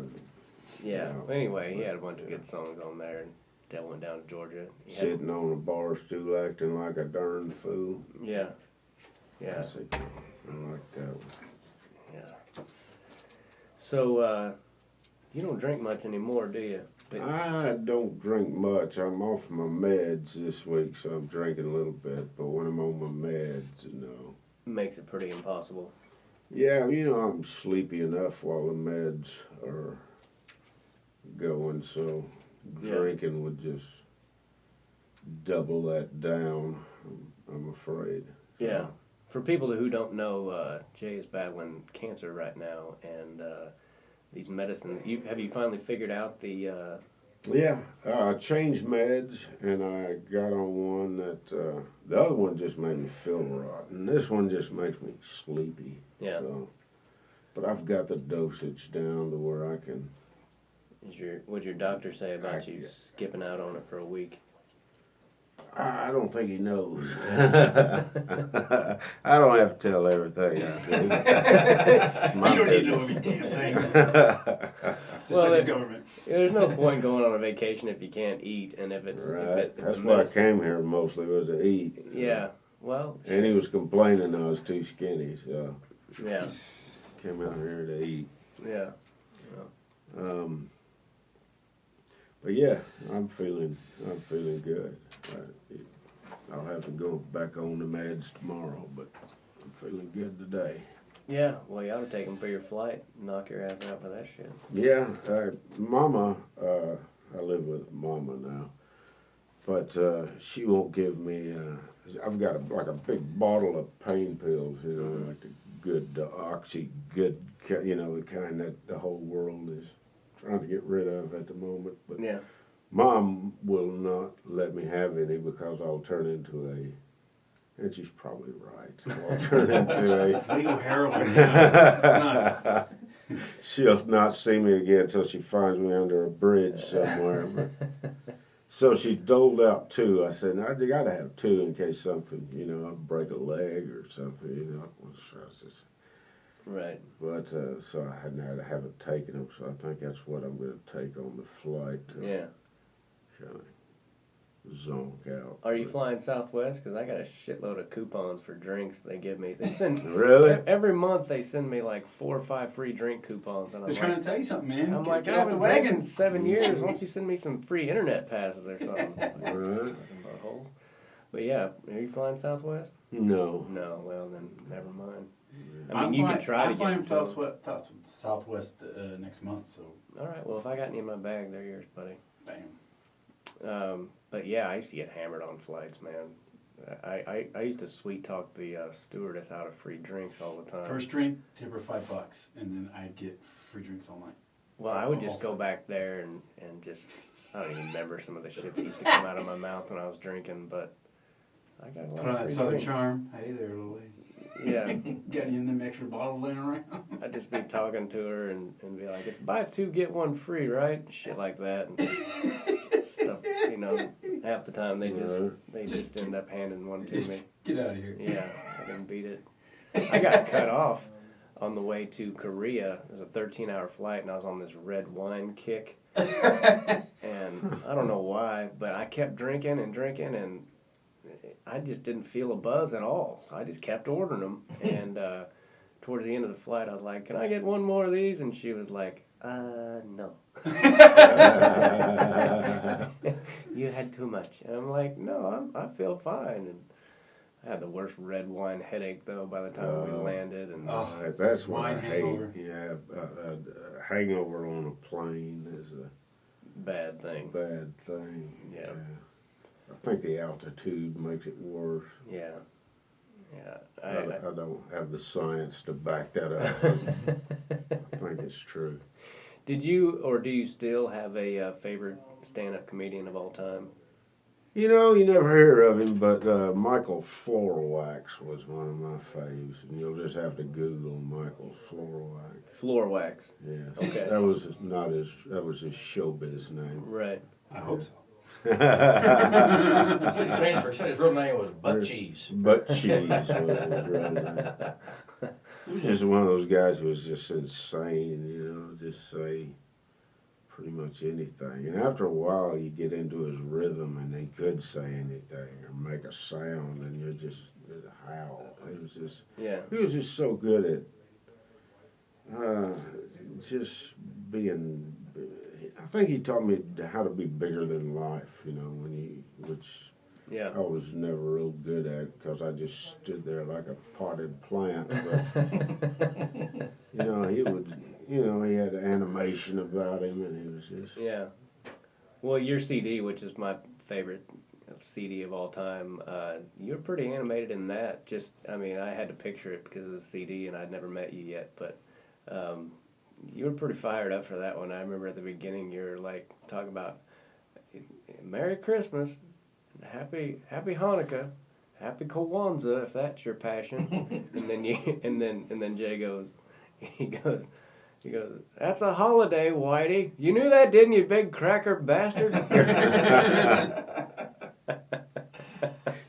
No. Anyway, he had a bunch of good songs on there. And Devil Went Down to Georgia. Sitting on a bar stool acting like a darn fool. Yeah. Yeah. That's a good one. I like that one. Yeah. So, you don't drink much anymore, do you? I don't drink much. I'm off my meds this week, so I'm drinking a little bit. But when I'm on my meds, no. Makes it pretty impossible. Yeah, I'm sleepy enough while the meds are going, so drinking would just double that down, I'm afraid. Yeah. For people who don't know, Jay is battling cancer right now, and these medicines. Have you finally figured out the? Yeah, I changed meds, and I got on one that the other one just made me feel rotten. This one just makes me sleepy. Yeah. So, but I've got the dosage down to where I can. What'd your doctor say about you skipping out on it for a week? I don't think he knows. I don't have to tell everything I do. You don't need to know every damn thing. Just like the government. There's no point going on a vacation if you can't eat, and if it's right. That's why I came here mostly, was to eat. Yeah. Well. And he was complaining I was too skinny, so. Yeah. Came out here to eat. Yeah. But yeah, I'm feeling good. I'll have to go back on the meds tomorrow, but I'm feeling good today. Yeah, well, you ought to take them for your flight. Knock your ass out for that shit. Yeah, Mama, I live with Mama now, but she won't give me. I've got a big bottle of pain pills, like the good Oxy, good, the kind that the whole world is trying to get rid of at the moment. But yeah. Mom will not let me have any because I'll turn into and she's probably right. I'll turn into It's legal heroin. Yeah. She'll not see me again until she finds me under a bridge somewhere. So she doled out 2. I said, I got to have 2 in case something, I break a leg or something, Right. But so I haven't taken them. So I think that's what I'm going to take on the flight. Yeah. Kind of zonk out. Are you flying Southwest? Because I got a shitload of coupons for drinks they give me. They send Really? Every month they send me like 4 or 5 free drink coupons, and They're trying to tell you something, man. I'm like, I haven't drank in 7 years. Why don't you send me some free internet passes or something? Right. Buttholes. But yeah, are you flying Southwest? No. No. Well then, never mind. I mean, you can try to I'm flying get Southwest next month, so. All right. Well, if I got any in my bag, they're yours, buddy. Damn. But yeah, I used to get hammered on flights, man. I used to sweet talk the stewardess out of free drinks all the time. First drink, tip her $5, and then I'd get free drinks all night. Well, I would just go back there and just, I don't even remember some of the shit that used to come out of my mouth when I was drinking, but I got a lot Put on of that free Southern drinks. Charm. Hey there, little lady. Yeah. Got any of them extra bottles laying around? I'd just be talking to her and be like, it's buy 2, get 1 free, right? Shit like that. And stuff, half the time they just end up handing one to me. Get out of here. Yeah, I can beat it. I got cut off on the way to Korea. It was a 13-hour flight, and I was on this red wine kick. And I don't know why, but I kept drinking, and I just didn't feel a buzz at all. So I just kept ordering them. And towards the end of the flight, I was like, can I get 1 more of these? And she was like, no. You had too much. And I'm like, no, I feel fine. And I had the worst red wine headache, though, by the time we landed. And that's what I hangover. hate. Yeah, a hangover on a plane is a bad thing. bad thing. Yeah. I think the altitude makes it worse. Yeah. Yeah. I don't have the science to back that up. I think it's true. Did you, or do you still have a favorite stand-up comedian of all time? You never hear of him, but Michael Floorwax was one of my faves. And you'll just have to Google Michael Floorwax. Floor wax. Yes. Okay. That was his showbiz name. Right. I hope so. He said he changed said his real name was Butt Cheese. Butt Cheese was his real name. He was just one of those guys who was just insane, just say pretty much anything. And after a while, you get into his rhythm, and he could say anything or make a sound, and how Yeah. he was just so good at just being. I think he taught me how to be bigger than life. Which Yeah. I was never real good at because I just stood there like a potted plant. But he would. He had animation about him, and he was just. Yeah. Well, your CD, which is my favorite CD of all time, you're pretty animated in that. I had to picture it because it was a CD and I'd never met you yet, but you were pretty fired up for that one. I remember at the beginning you were like talking about Merry Christmas, Happy Hanukkah, Happy Kwanzaa, if that's your passion. and then Jay goes, he goes, that's a holiday, Whitey. You knew that, didn't you, big cracker bastard?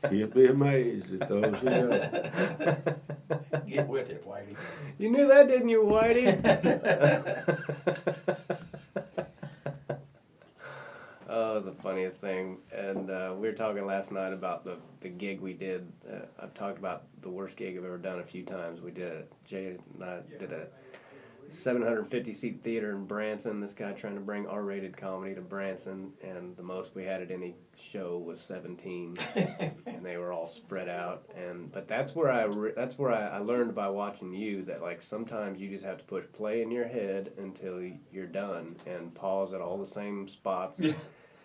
You'd be amazed at those. Get with it, Whitey. You knew that, didn't you, Whitey? Oh, it was the funniest thing. And we were talking last night about the gig we did. I've talked about the worst gig I've ever done a few times. Jay and I did a 750-seat theater in Branson. This guy trying to bring R-rated comedy to Branson, and the most we had at any show was 17, and they were all spread out. But that's where I learned by watching you that like sometimes you just have to push play in your head until you're done and pause at all the same spots. Yeah.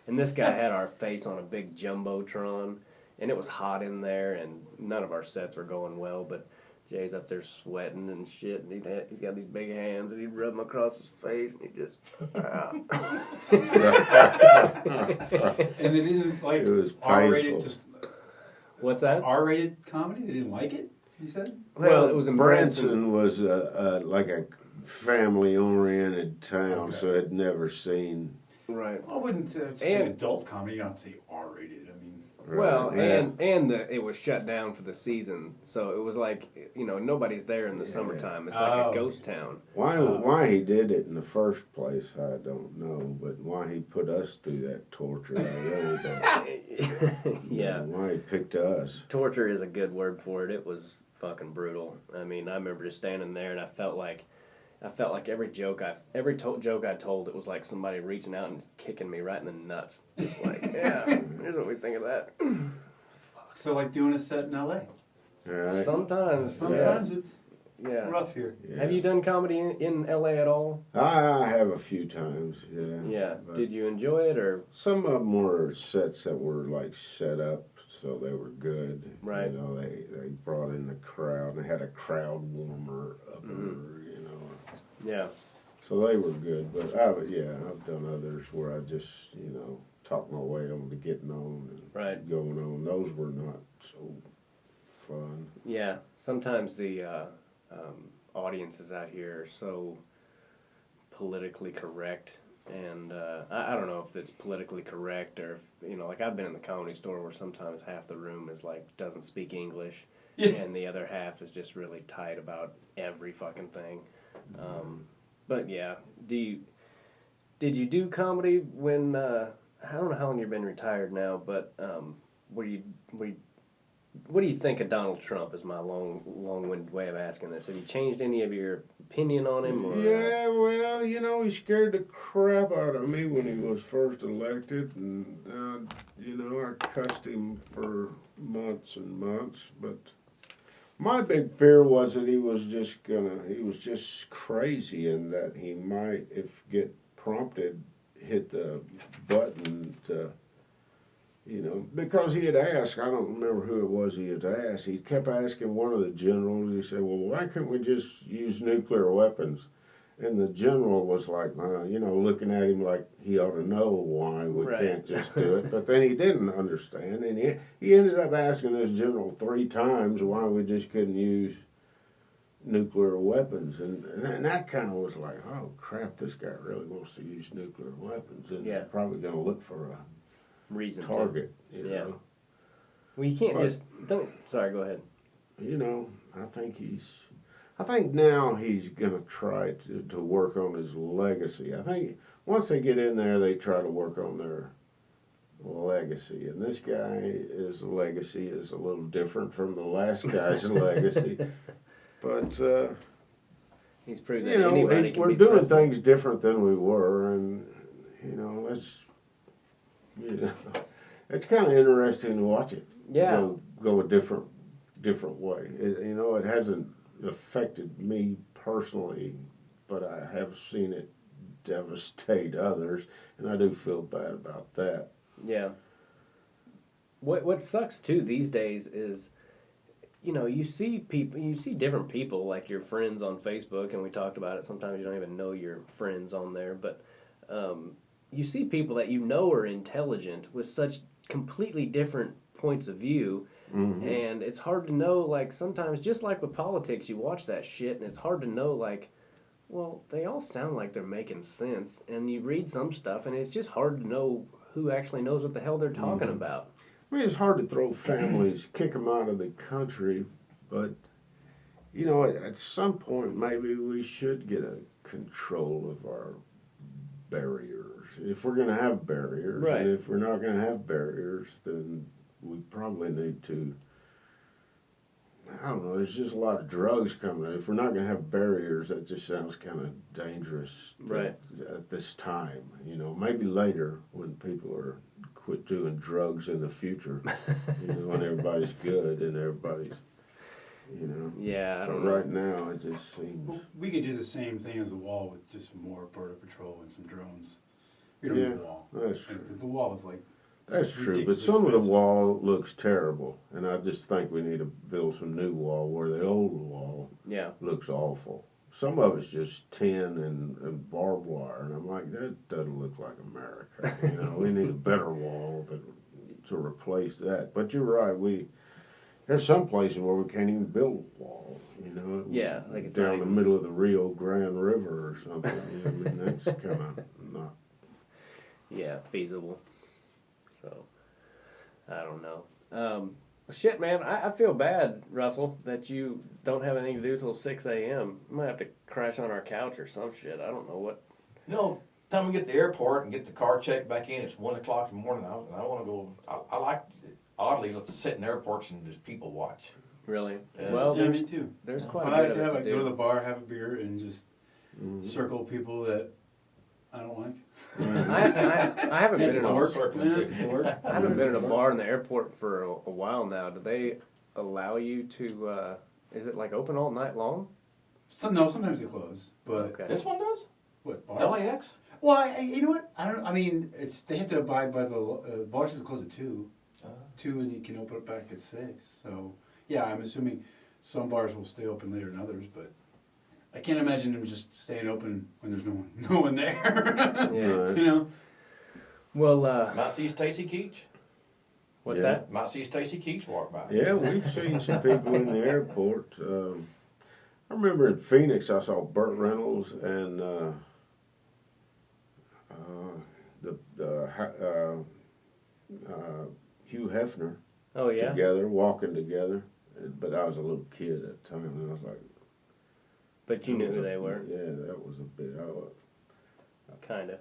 And this guy had our face on a big jumbotron, and it was hot in there, and none of our sets were going well, but Jay's up there sweating and shit, and he's got these big hands, and he'd rub them across his face, and he just, And they didn't like it was R-rated, just What's that? R-rated comedy? They didn't like it, you said? Well, it was in Branson was like a family-oriented town, so I'd never seen. Right. I wouldn't say adult comedy. You don't say R-rated. I mean, Well, yeah. and it was shut down for the season, so it was like nobody's there in the summertime. It's like a ghost town. Why he did it in the first place, I don't know. But why he put us through that torture, I really don't. Yeah. Why he picked us. Torture is a good word for it. It was fucking brutal. I mean, I remember just standing there, and I felt like every joke I told, it was like somebody reaching out and kicking me right in the nuts. Like, yeah, here's what we think of that. so like doing a set in LA. Right? Sometimes It's yeah. rough here. Yeah. Have you done comedy in LA at all? I have a few times, yeah. Yeah. But Did you enjoy it, or? some of them were sets that were like set up, so they were good. Right. They brought in the crowd, and they had a crowd warmer up there, Yeah. So they were good, but I've done others where I just, talked my way on to getting on and Right. going on. Those were not so fun. Yeah. Sometimes the audiences out here are so politically correct, and I don't know if it's politically correct or if, like I've been in the Comedy Store where sometimes half the room is like doesn't speak English, and the other half is just really tight about every fucking thing. But yeah, did you do comedy when I don't know how long you've been retired now, but what do you think of Donald Trump? Is my long-winded way of asking this. Have you changed any of your opinion on him? Or, Yeah, well, he scared the crap out of me when he was first elected, and I cussed him for months and months, but my big fear was that he was just crazy, and that he might, if get prompted, hit the button to, because he had asked, I don't remember who it was he had asked, he kept asking one of the generals, he said, well, why couldn't we just use nuclear weapons? And the general was like, looking at him like he ought to know why we can't just do it. But then he didn't understand, and he ended up asking this general 3 times why we just couldn't use nuclear weapons. And that kind of was like, oh, crap, this guy really wants to use nuclear weapons. And he's probably going to look for a reason target, to. you know. Well, you can't sorry, go ahead. I think now he's going to try to work on his legacy. I think once they get in there, they try to work on legacy, and this guy's legacy is a little different from the last guy's legacy, but He's proved that you know, anybody can we're be doing president. things different than we were, and you know, it's kind of interesting to watch it. Yeah. Go a different way. You know, it hasn't affected me personally, but I have seen it devastate others, and I do feel bad about that. Yeah. What sucks too these days is, you know, you see different people like your friends on Facebook, and we talked about it. Sometimes you don't even know your friends on there, but you see people that you know are intelligent with such completely different points of view, and it's hard to know. Like sometimes, just like with politics, you watch that shit, and it's hard to know. Like, well, they all sound like they're making sense, and you read some stuff, and it's just hard to know who actually knows what the hell they're talking about. I mean, it's hard to throw families, kick them out of the country, but, you know, at some point, maybe we should get a control of our barriers. If we're going to have barriers, Right. and if we're not going to have barriers, then we probably need to, I don't know, there's just a lot of drugs coming. If we're not going to have barriers, that just sounds kind of dangerous Right. at this time. You know, maybe later when people are quit doing drugs in the future, you know, when everybody's good and everybody's, you know. Yeah, I But don't know. right now, it just seems. Well, we could do the same thing as the wall with just more border patrol and some drones. We don't Yeah, need a wall. that's true. The wall is like, That's true, but ridiculously some of the expensive. wall looks terrible, and I just think we need to build some new wall where the old wall Yeah. looks awful. Some of it's just tin and barbed wire, and I'm like, that doesn't look like America. You know, we need a better wall to replace that. But you're right, there's some places where we can't even build a wall. You know, Yeah, like it's down not the even- middle of the Rio Grande River or something. I mean, that's kind of not. Yeah, feasible. So, I don't know. Shit, man, I feel bad, Russell, that you don't have anything to do till 6 a.m. I'm going to have to crash on our couch or some shit. I don't know what. You know, time we get to the airport and get the car checked back in, it's 1 o'clock in the morning. I want to go. I like, oddly, let's sit in airports and just people watch. Really? Yeah. well, yeah, there's, me too. there's quite I a bit of it to go to the do. bar, have a beer, and just Mhm. circle people that I don't like. I haven't been in a Work circling too. I haven't been in a bar in the airport for a while now. Do they allow you to? Is it like open all night long? No, sometimes they close, but Okay. This one does? what bar? LAX? Well, you know what? I don't. I mean, they have to abide by the bars have to close at 2, and you can open it back at 6. So yeah, I'm assuming some bars will stay open later than others, but I can't imagine them just staying open when there's no one there. Yeah. Right. You know. Well, Might see Stacy Keach. what's Yeah. that? Might see Stacy Keach walk by. Yeah, we've seen some people in the airport. I remember in Phoenix, I saw Burt Reynolds and Hugh Hefner Oh yeah. together, walking together. But I was a little kid at the time, and I was like, But you knew who they were, Yeah, that was a bit. kind of.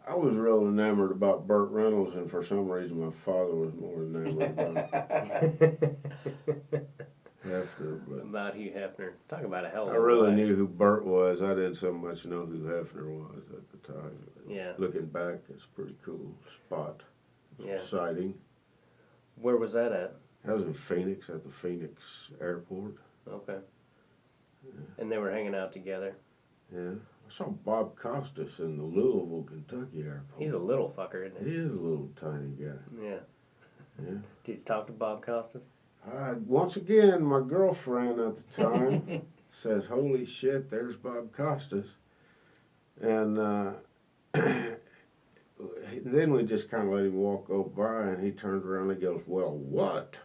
I was real enamored about Burt Reynolds, and for some reason, my father was more enamored about Hefner. But About Hugh Hefner. Talk about a hell of I a really life. knew who Burt was. I didn't so much know who Hefner was at the time. Yeah. Looking back, it's a pretty cool spot. It's Yeah. exciting. Where was that at? I was in Phoenix at the Phoenix airport. Okay. And they were hanging out together. Yeah. I saw Bob Costas in the Louisville, Kentucky airport. He's a little fucker, isn't He is a little tiny guy. he? Yeah. Yeah. Did you talk to Bob Costas? Once again, my girlfriend at the time says, "Holy shit, there's Bob Costas," and then we just kind of let him walk go by, and he turns around and he goes, "Well, what?"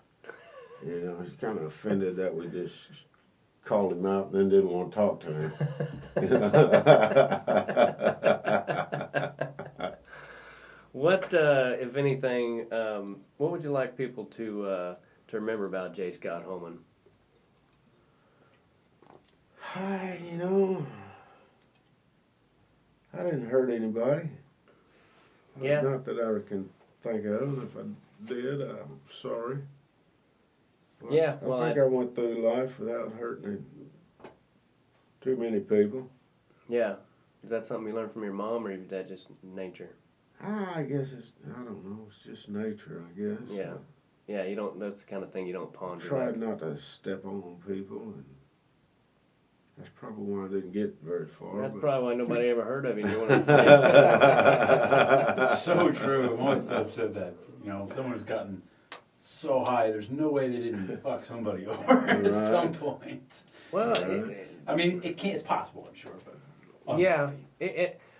You know, he's kind of offended that we just called him out and then didn't want to talk to him. What, if anything, what would you like people to remember about J. Scott Homan? You know, I didn't hurt anybody. Yeah. Not that I can think of. If I did, I'm sorry. Yeah, I well, think I went through life without hurting too many people. yeah. Is that something you learned from your mom, or is that just nature? I guess I don't know, it's just nature, I guess. Yeah. Yeah, you don't. That's the kind of thing you don't ponder. Tried not to step on people, and that's probably why I didn't get very far. That's but- probably why nobody ever heard of you. You're one of the funniest It's so true. Most have said that. You know, someone who's gotten so high, there's no way they didn't fuck somebody over at Right. some point. Well, Right. I mean, it can't. It's possible, I'm sure, but yeah.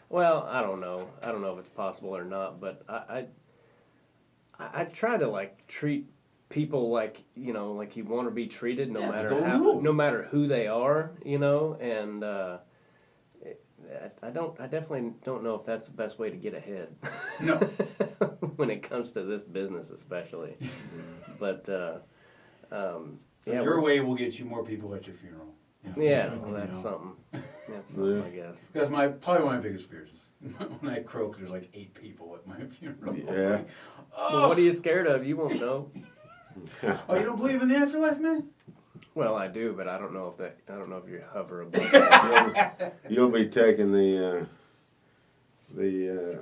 Well, I don't know. I don't know if it's possible or not, but I try to like treat people like like you want to be treated, no Yeah, matter golden how, rule. no matter who they are, and I definitely don't know if that's the best way to get ahead. No. When it comes to this business, especially, but yeah, your way will get you more people at your funeral. yeah, You well, that's know. something. That's something, I guess. Because probably one of my biggest fears is when I croak, there's like 8 people at my funeral. Yeah. Well, what are you scared of? You won't know. Oh, you don't believe in the afterlife, man? Well, I do, but I don't know if you hover above that. You'll be taking there you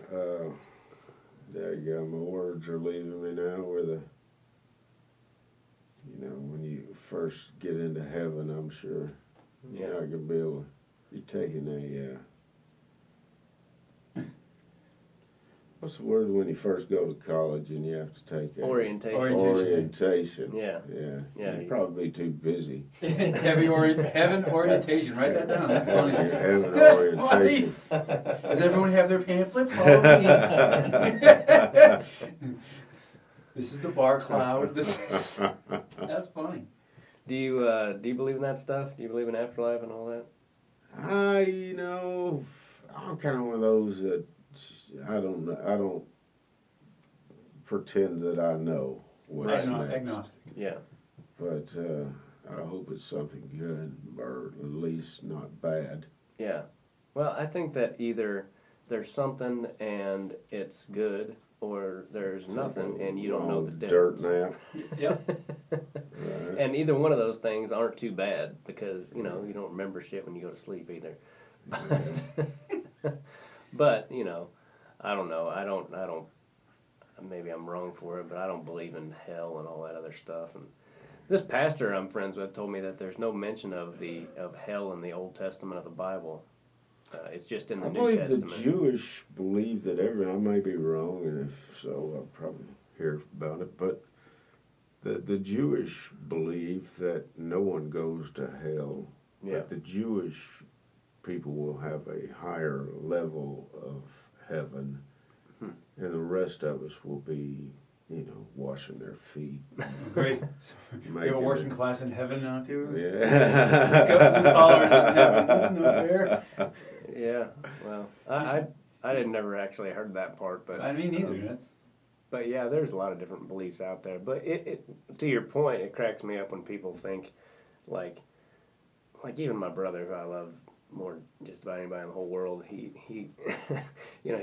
go, my words are leaving me now, where when you first get into heaven, I'm sure you're not going to be able to be taking what's the word when you first go to college and you have to take Orientation. Orientation. Yeah. Yeah. Yeah. You'd probably be too busy. Heaven orientation. Write that down. That's funny. Heaven That's orientation. Does everyone have their pamphlets? Follow me. This is the bar cloud. That's funny. Do you believe in that stuff? Do you believe in afterlife and all that? I'm kind of one of those that I don't pretend that I know what's next. Agnostic. Yeah. But I hope it's something good, or at least not bad. Yeah. Well, I think that either there's something and it's good, or there's nothing and you don't know the difference. Dirt nap. Yep. Right. And either one of those things aren't too bad because you don't remember shit when you go to sleep either. But I don't know. I don't. Maybe I'm wrong for it, but I don't believe in hell and all that other stuff. And this pastor I'm friends with told me that there's no mention of hell in the Old Testament of the Bible. It's just in the I New believe Testament. the Jewish believe that I may be wrong, and if so, I'll probably hear about it, but the Jewish believe that no one goes to hell, Yeah. but the Jewish people will have a higher level of heaven, and the rest of us will be, washing their feet. Great. We have a working it- class in heaven now, too. Yeah. Blue collars in heaven. Isn't that fair? Yeah. Well, I didn't never actually heard that part, but I mean, neither. That's But yeah, there's a lot of different beliefs out there. But it to your point, it cracks me up when people think, like even my brother, who I love more than just about anybody in the whole world, he he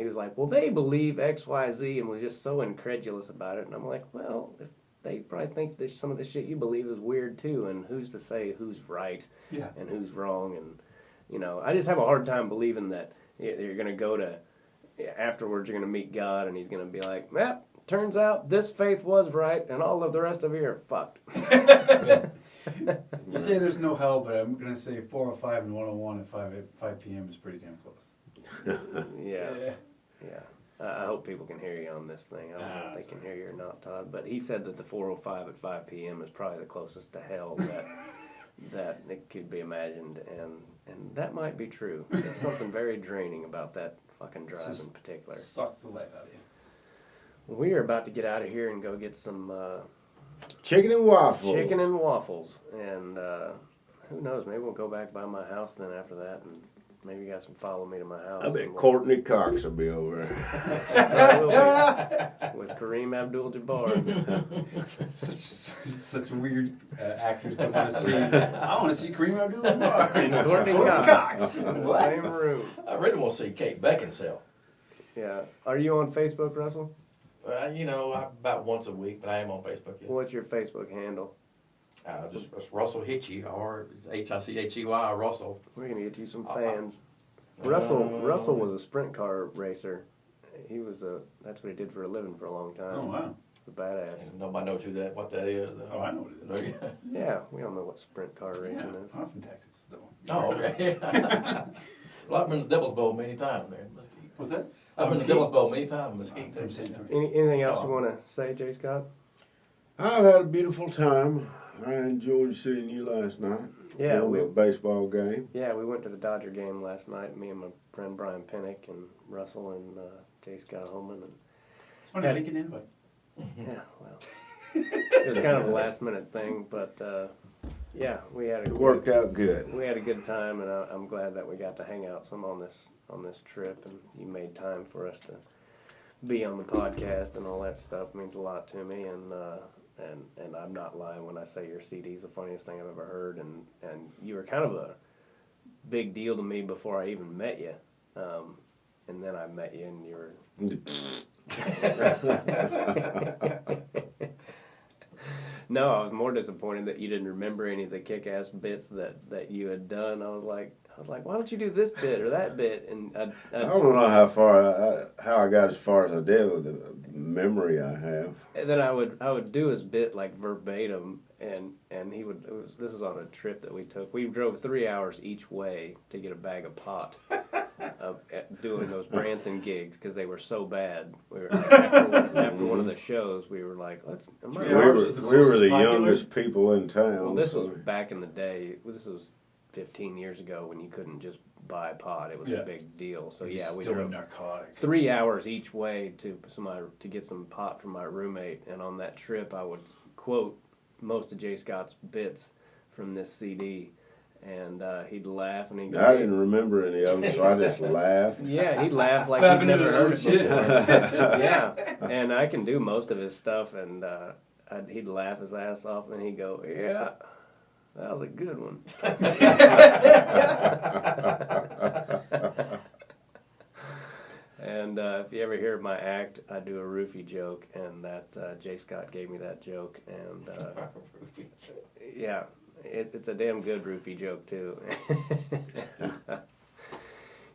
was like, well, they believe X, Y, Z, and was just so incredulous about it. And I'm like, well, if they probably think that some of the shit you believe is weird too, and who's to say who's right and who's wrong? And I just have a hard time believing that you're going to go to afterwards. You're going to meet God, and He's going to be like, "Yep, turns out this faith was right, and all of the rest of you are fucked." You say there's no hell, but I'm going to say 405 and 101 at 5 p.m. is pretty damn close. Yeah. I hope people can hear you on this thing. I don't know if they can hear you or not, Todd. But he said that the 405 at 5 p.m. is probably the closest to hell that it could be imagined, and that might be true. There's something very draining about that fucking drive in particular. Sucks the life out of you. We are about to get out of here and go get some Chicken and waffles. chicken and waffles, and who knows? Maybe we'll go back by my house then after that, and maybe you guys can follow me to my house. I bet and we'll- Courtney Cox will be over there. with Kareem Abdul-Jabbar. Such weird actors to want to see. I want to see Kareem Abdul-Jabbar And Courtney Cox in the What? same room. I really want to see Kate Beckinsale. Yeah. Are you on Facebook, Russell? About once a week, but I am on Facebook. Yeah. What's your Facebook handle? Just Russell Hitchey, or Hichey, Russell. We're gonna get you some fans. Russell was a sprint car racer. That's what he did for a living for a long time. Oh, wow. A badass. And nobody knows what that is. Oh, I know what it is. Yeah, we all know what sprint car racing is. I'm from Texas, though. Oh, okay. Well, I've been to the Devil's Bowl many times there in Mesquite. What's that? I've been to the Devil's Bowl many times in Mesquite. From San Antonio. Anything else you want to say, J. Scott? I've had a beautiful time. I enjoyed seeing you last night. Yeah, we a baseball game. Yeah, we went to the Dodger game last night. Me and my friend Brian Pinnick and Russell and J. Scott Homan. And It's funny, I didn't get an invite. yeah, well, it was kind of a last minute thing, but yeah, It worked out good. We had a good time, and I'm glad that we got to hang out some on this trip, and you made time for us to be on the podcast and all that stuff. It means a lot to me, and I'm not lying when I say your CD's the funniest thing I've ever heard, and you were kind of a big deal to me before I even met you, and then I met you, and you were. No, I was more disappointed that you didn't remember any of the kick-ass bits that you had done. I was like, why don't you do this bit or that bit? And I don't know how I got as far as I did with the memory I have. And then I would do his bit like verbatim, and he would. This was on a trip that we took. We drove 3 hours each way to get a bag of pot. Doing those Branson gigs because they were so bad. We were after one of the shows. We were like, we were the youngest people in town. Well, this was back in the day. This was 15 years ago when you couldn't just buy pot. It was a big deal. So yeah, we drove 3 hours each way to get some pot from my roommate. And on that trip, I would quote most of J. Scott's bits from this CD. And he'd laugh, and he'd go, I didn't remember any of them, so I just laughed. Yeah, he'd laugh like he'd never heard it before. Yeah, and I can do most of his stuff, and he'd laugh his ass off, and he'd go, yeah, that was a good one. And if you ever hear my act, I do a roofie joke, and that J. Scott gave me that joke, and yeah. It's a damn good roofie joke, too.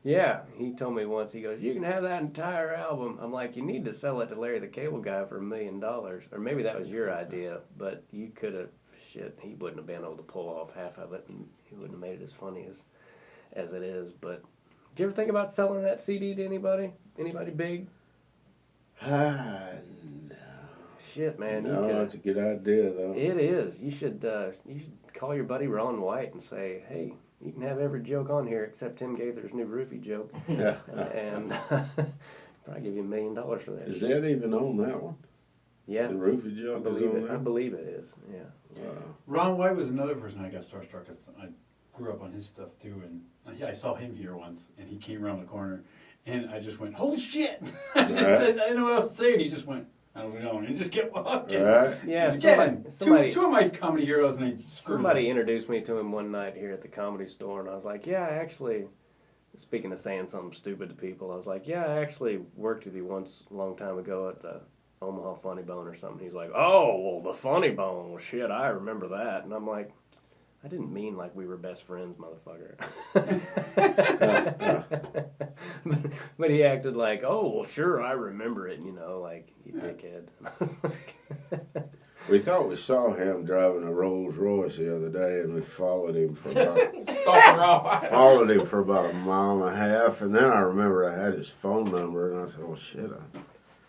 Yeah, he told me once, he goes, you can have that entire album. I'm like, you need to sell it to Larry the Cable Guy for $1 million. Or maybe that was your idea, but you could have, he wouldn't have been able to pull off half of it, and he wouldn't have made it as funny as it is. But did you ever think about selling that CD to anybody? Anybody big? No. Shit, man. No, that's a good idea, though. It is. You should call your buddy Ron White and say, hey, you can have every joke on here except Tim Gaither's new roofie joke. And probably give you $1 million for that. Is that even on that one? Yeah. The roofie joke I believe it is, yeah. Wow. Ron White was another person I got starstruck because I grew up on his stuff too, and I saw him here once, and he came around the corner, and I just went, holy shit! I didn't know what else to say, and he just went, I don't know, and just kept walking. Right. Yeah, somebody two of my comedy heroes, and somebody introduced me to him one night here at the Comedy Store, and I was like, yeah, I actually, speaking of saying something stupid to people, I was like, yeah, I actually worked with you once a long time ago at the Omaha Funny Bone or something. He's like, oh, well, the Funny Bone, well, shit, I remember that. And I'm like, I didn't mean like we were best friends, motherfucker. But he acted like, oh, well, sure, I remember it, like, you dickhead. We thought we saw him driving a Rolls Royce the other day, and we followed him for about a mile and a half, and then I remember I had his phone number, and I said, well, shit,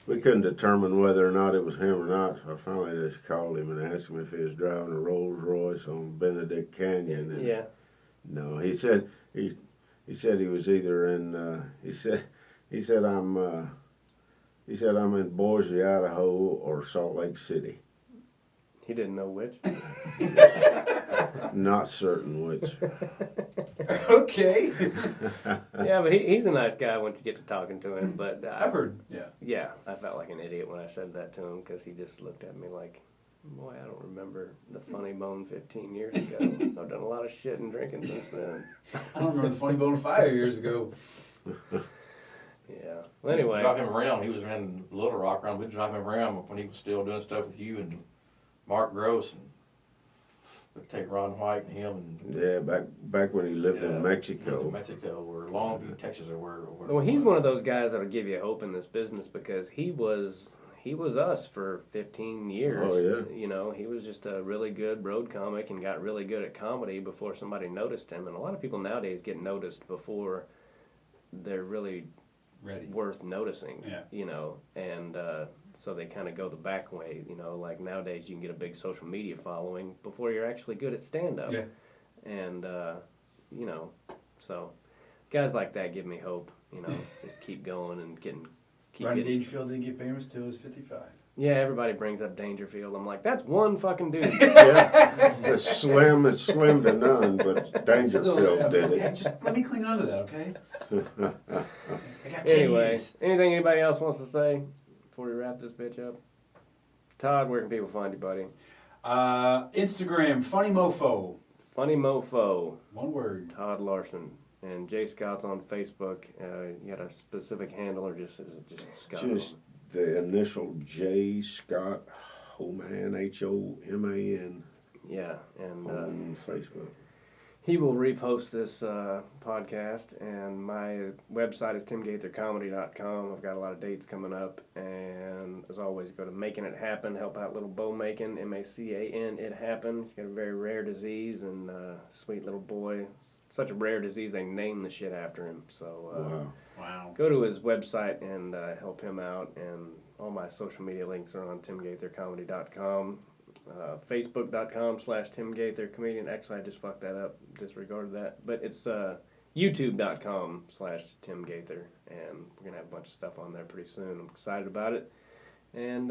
we couldn't determine whether or not it was him or not, so I finally just called him and asked him if he was driving a Rolls Royce on Benedict Canyon. And yeah. No, he said he was either in. He said I'm in Boise, Idaho, or Salt Lake City. He didn't know which. Not certain which. Okay. Yeah, but he's a nice guy. I went to get to talking to him, but I've heard. Yeah. Yeah, I felt like an idiot when I said that to him because he just looked at me like, boy, I don't remember the Funny Bone 15 years ago. I've done a lot of shit and drinking since then. I don't remember the Funny Bone 5 years ago. Yeah. Well, anyway. Drive him around. He was in Little Rock around. We'd drive him around when he was still doing stuff with you and Mark Gross. And we'd take Ron White and him. And Yeah, back when he lived in Mexico. Mexico, or Longview, Texas, or where. Well, he's one of those guys that'll give you hope in this business because he was us for 15 years. Oh, yeah. You know, he was just a really good road comic and got really good at comedy before somebody noticed him. And a lot of people nowadays get noticed before they're really Ready. worth noticing. Yeah. You know, and so they kind of go the back way. You know, like nowadays you can get a big social media following before you're actually good at stand-up. Yeah. And, you know, so guys like that give me hope. You know, just keep going and keep Rodney getting. Dangerfield didn't get famous till he was 55. Yeah, everybody brings up Dangerfield. I'm like, that's one fucking dude. Yeah, it's slim to none, but Dangerfield did Okay, it. just let me cling on to that, okay? I got 10 Anyway, years. anything anybody else wants to say before we wrap this bitch up? Todd, where can people find you, buddy? Instagram, Funny Mofo. Funny Mofo, One word. Todd Larson. And Jay Scott's on Facebook. You got a specific handle or just is it just Scott? Just the initial J. Scott Homan, Homan, Yeah, and on Facebook. he will repost this podcast, and my website is timgaithercomedy.com. I've got a lot of dates coming up, and as always, go to Making It Happen, help out little Bo Macon, M-A-C-A-N, It Happen. He's got a very rare disease, and sweet little boy. Such a rare disease, they named the shit after him. So Wow. go to his website and help him out, and all my social media links are on timgaithercomedy.com. Facebook.com/Tim Gaither Comedian. Actually, I just fucked that up, disregarded that. But it's YouTube.com/Tim Gaither. And we're going to have a bunch of stuff on there pretty soon. I'm excited about it. And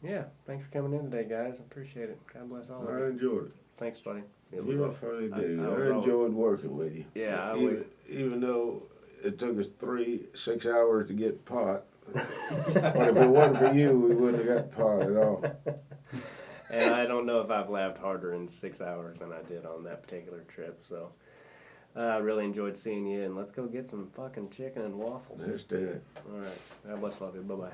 yeah, thanks for coming in today, guys. I appreciate it. God bless all of I you. enjoyed it. Thanks, buddy. It was You're a a- funny I- dude. I I, was always- enjoyed working with you. Yeah, I always. Even though it took us 6 hours to get pot. But if it wasn't for you, we wouldn't have got pot at all. And I don't know if I've laughed harder in 6 hours than I did on that particular trip. So I really enjoyed seeing you. And let's go get some fucking chicken and waffles. That's that. All right. God bless, love you. Bye-bye.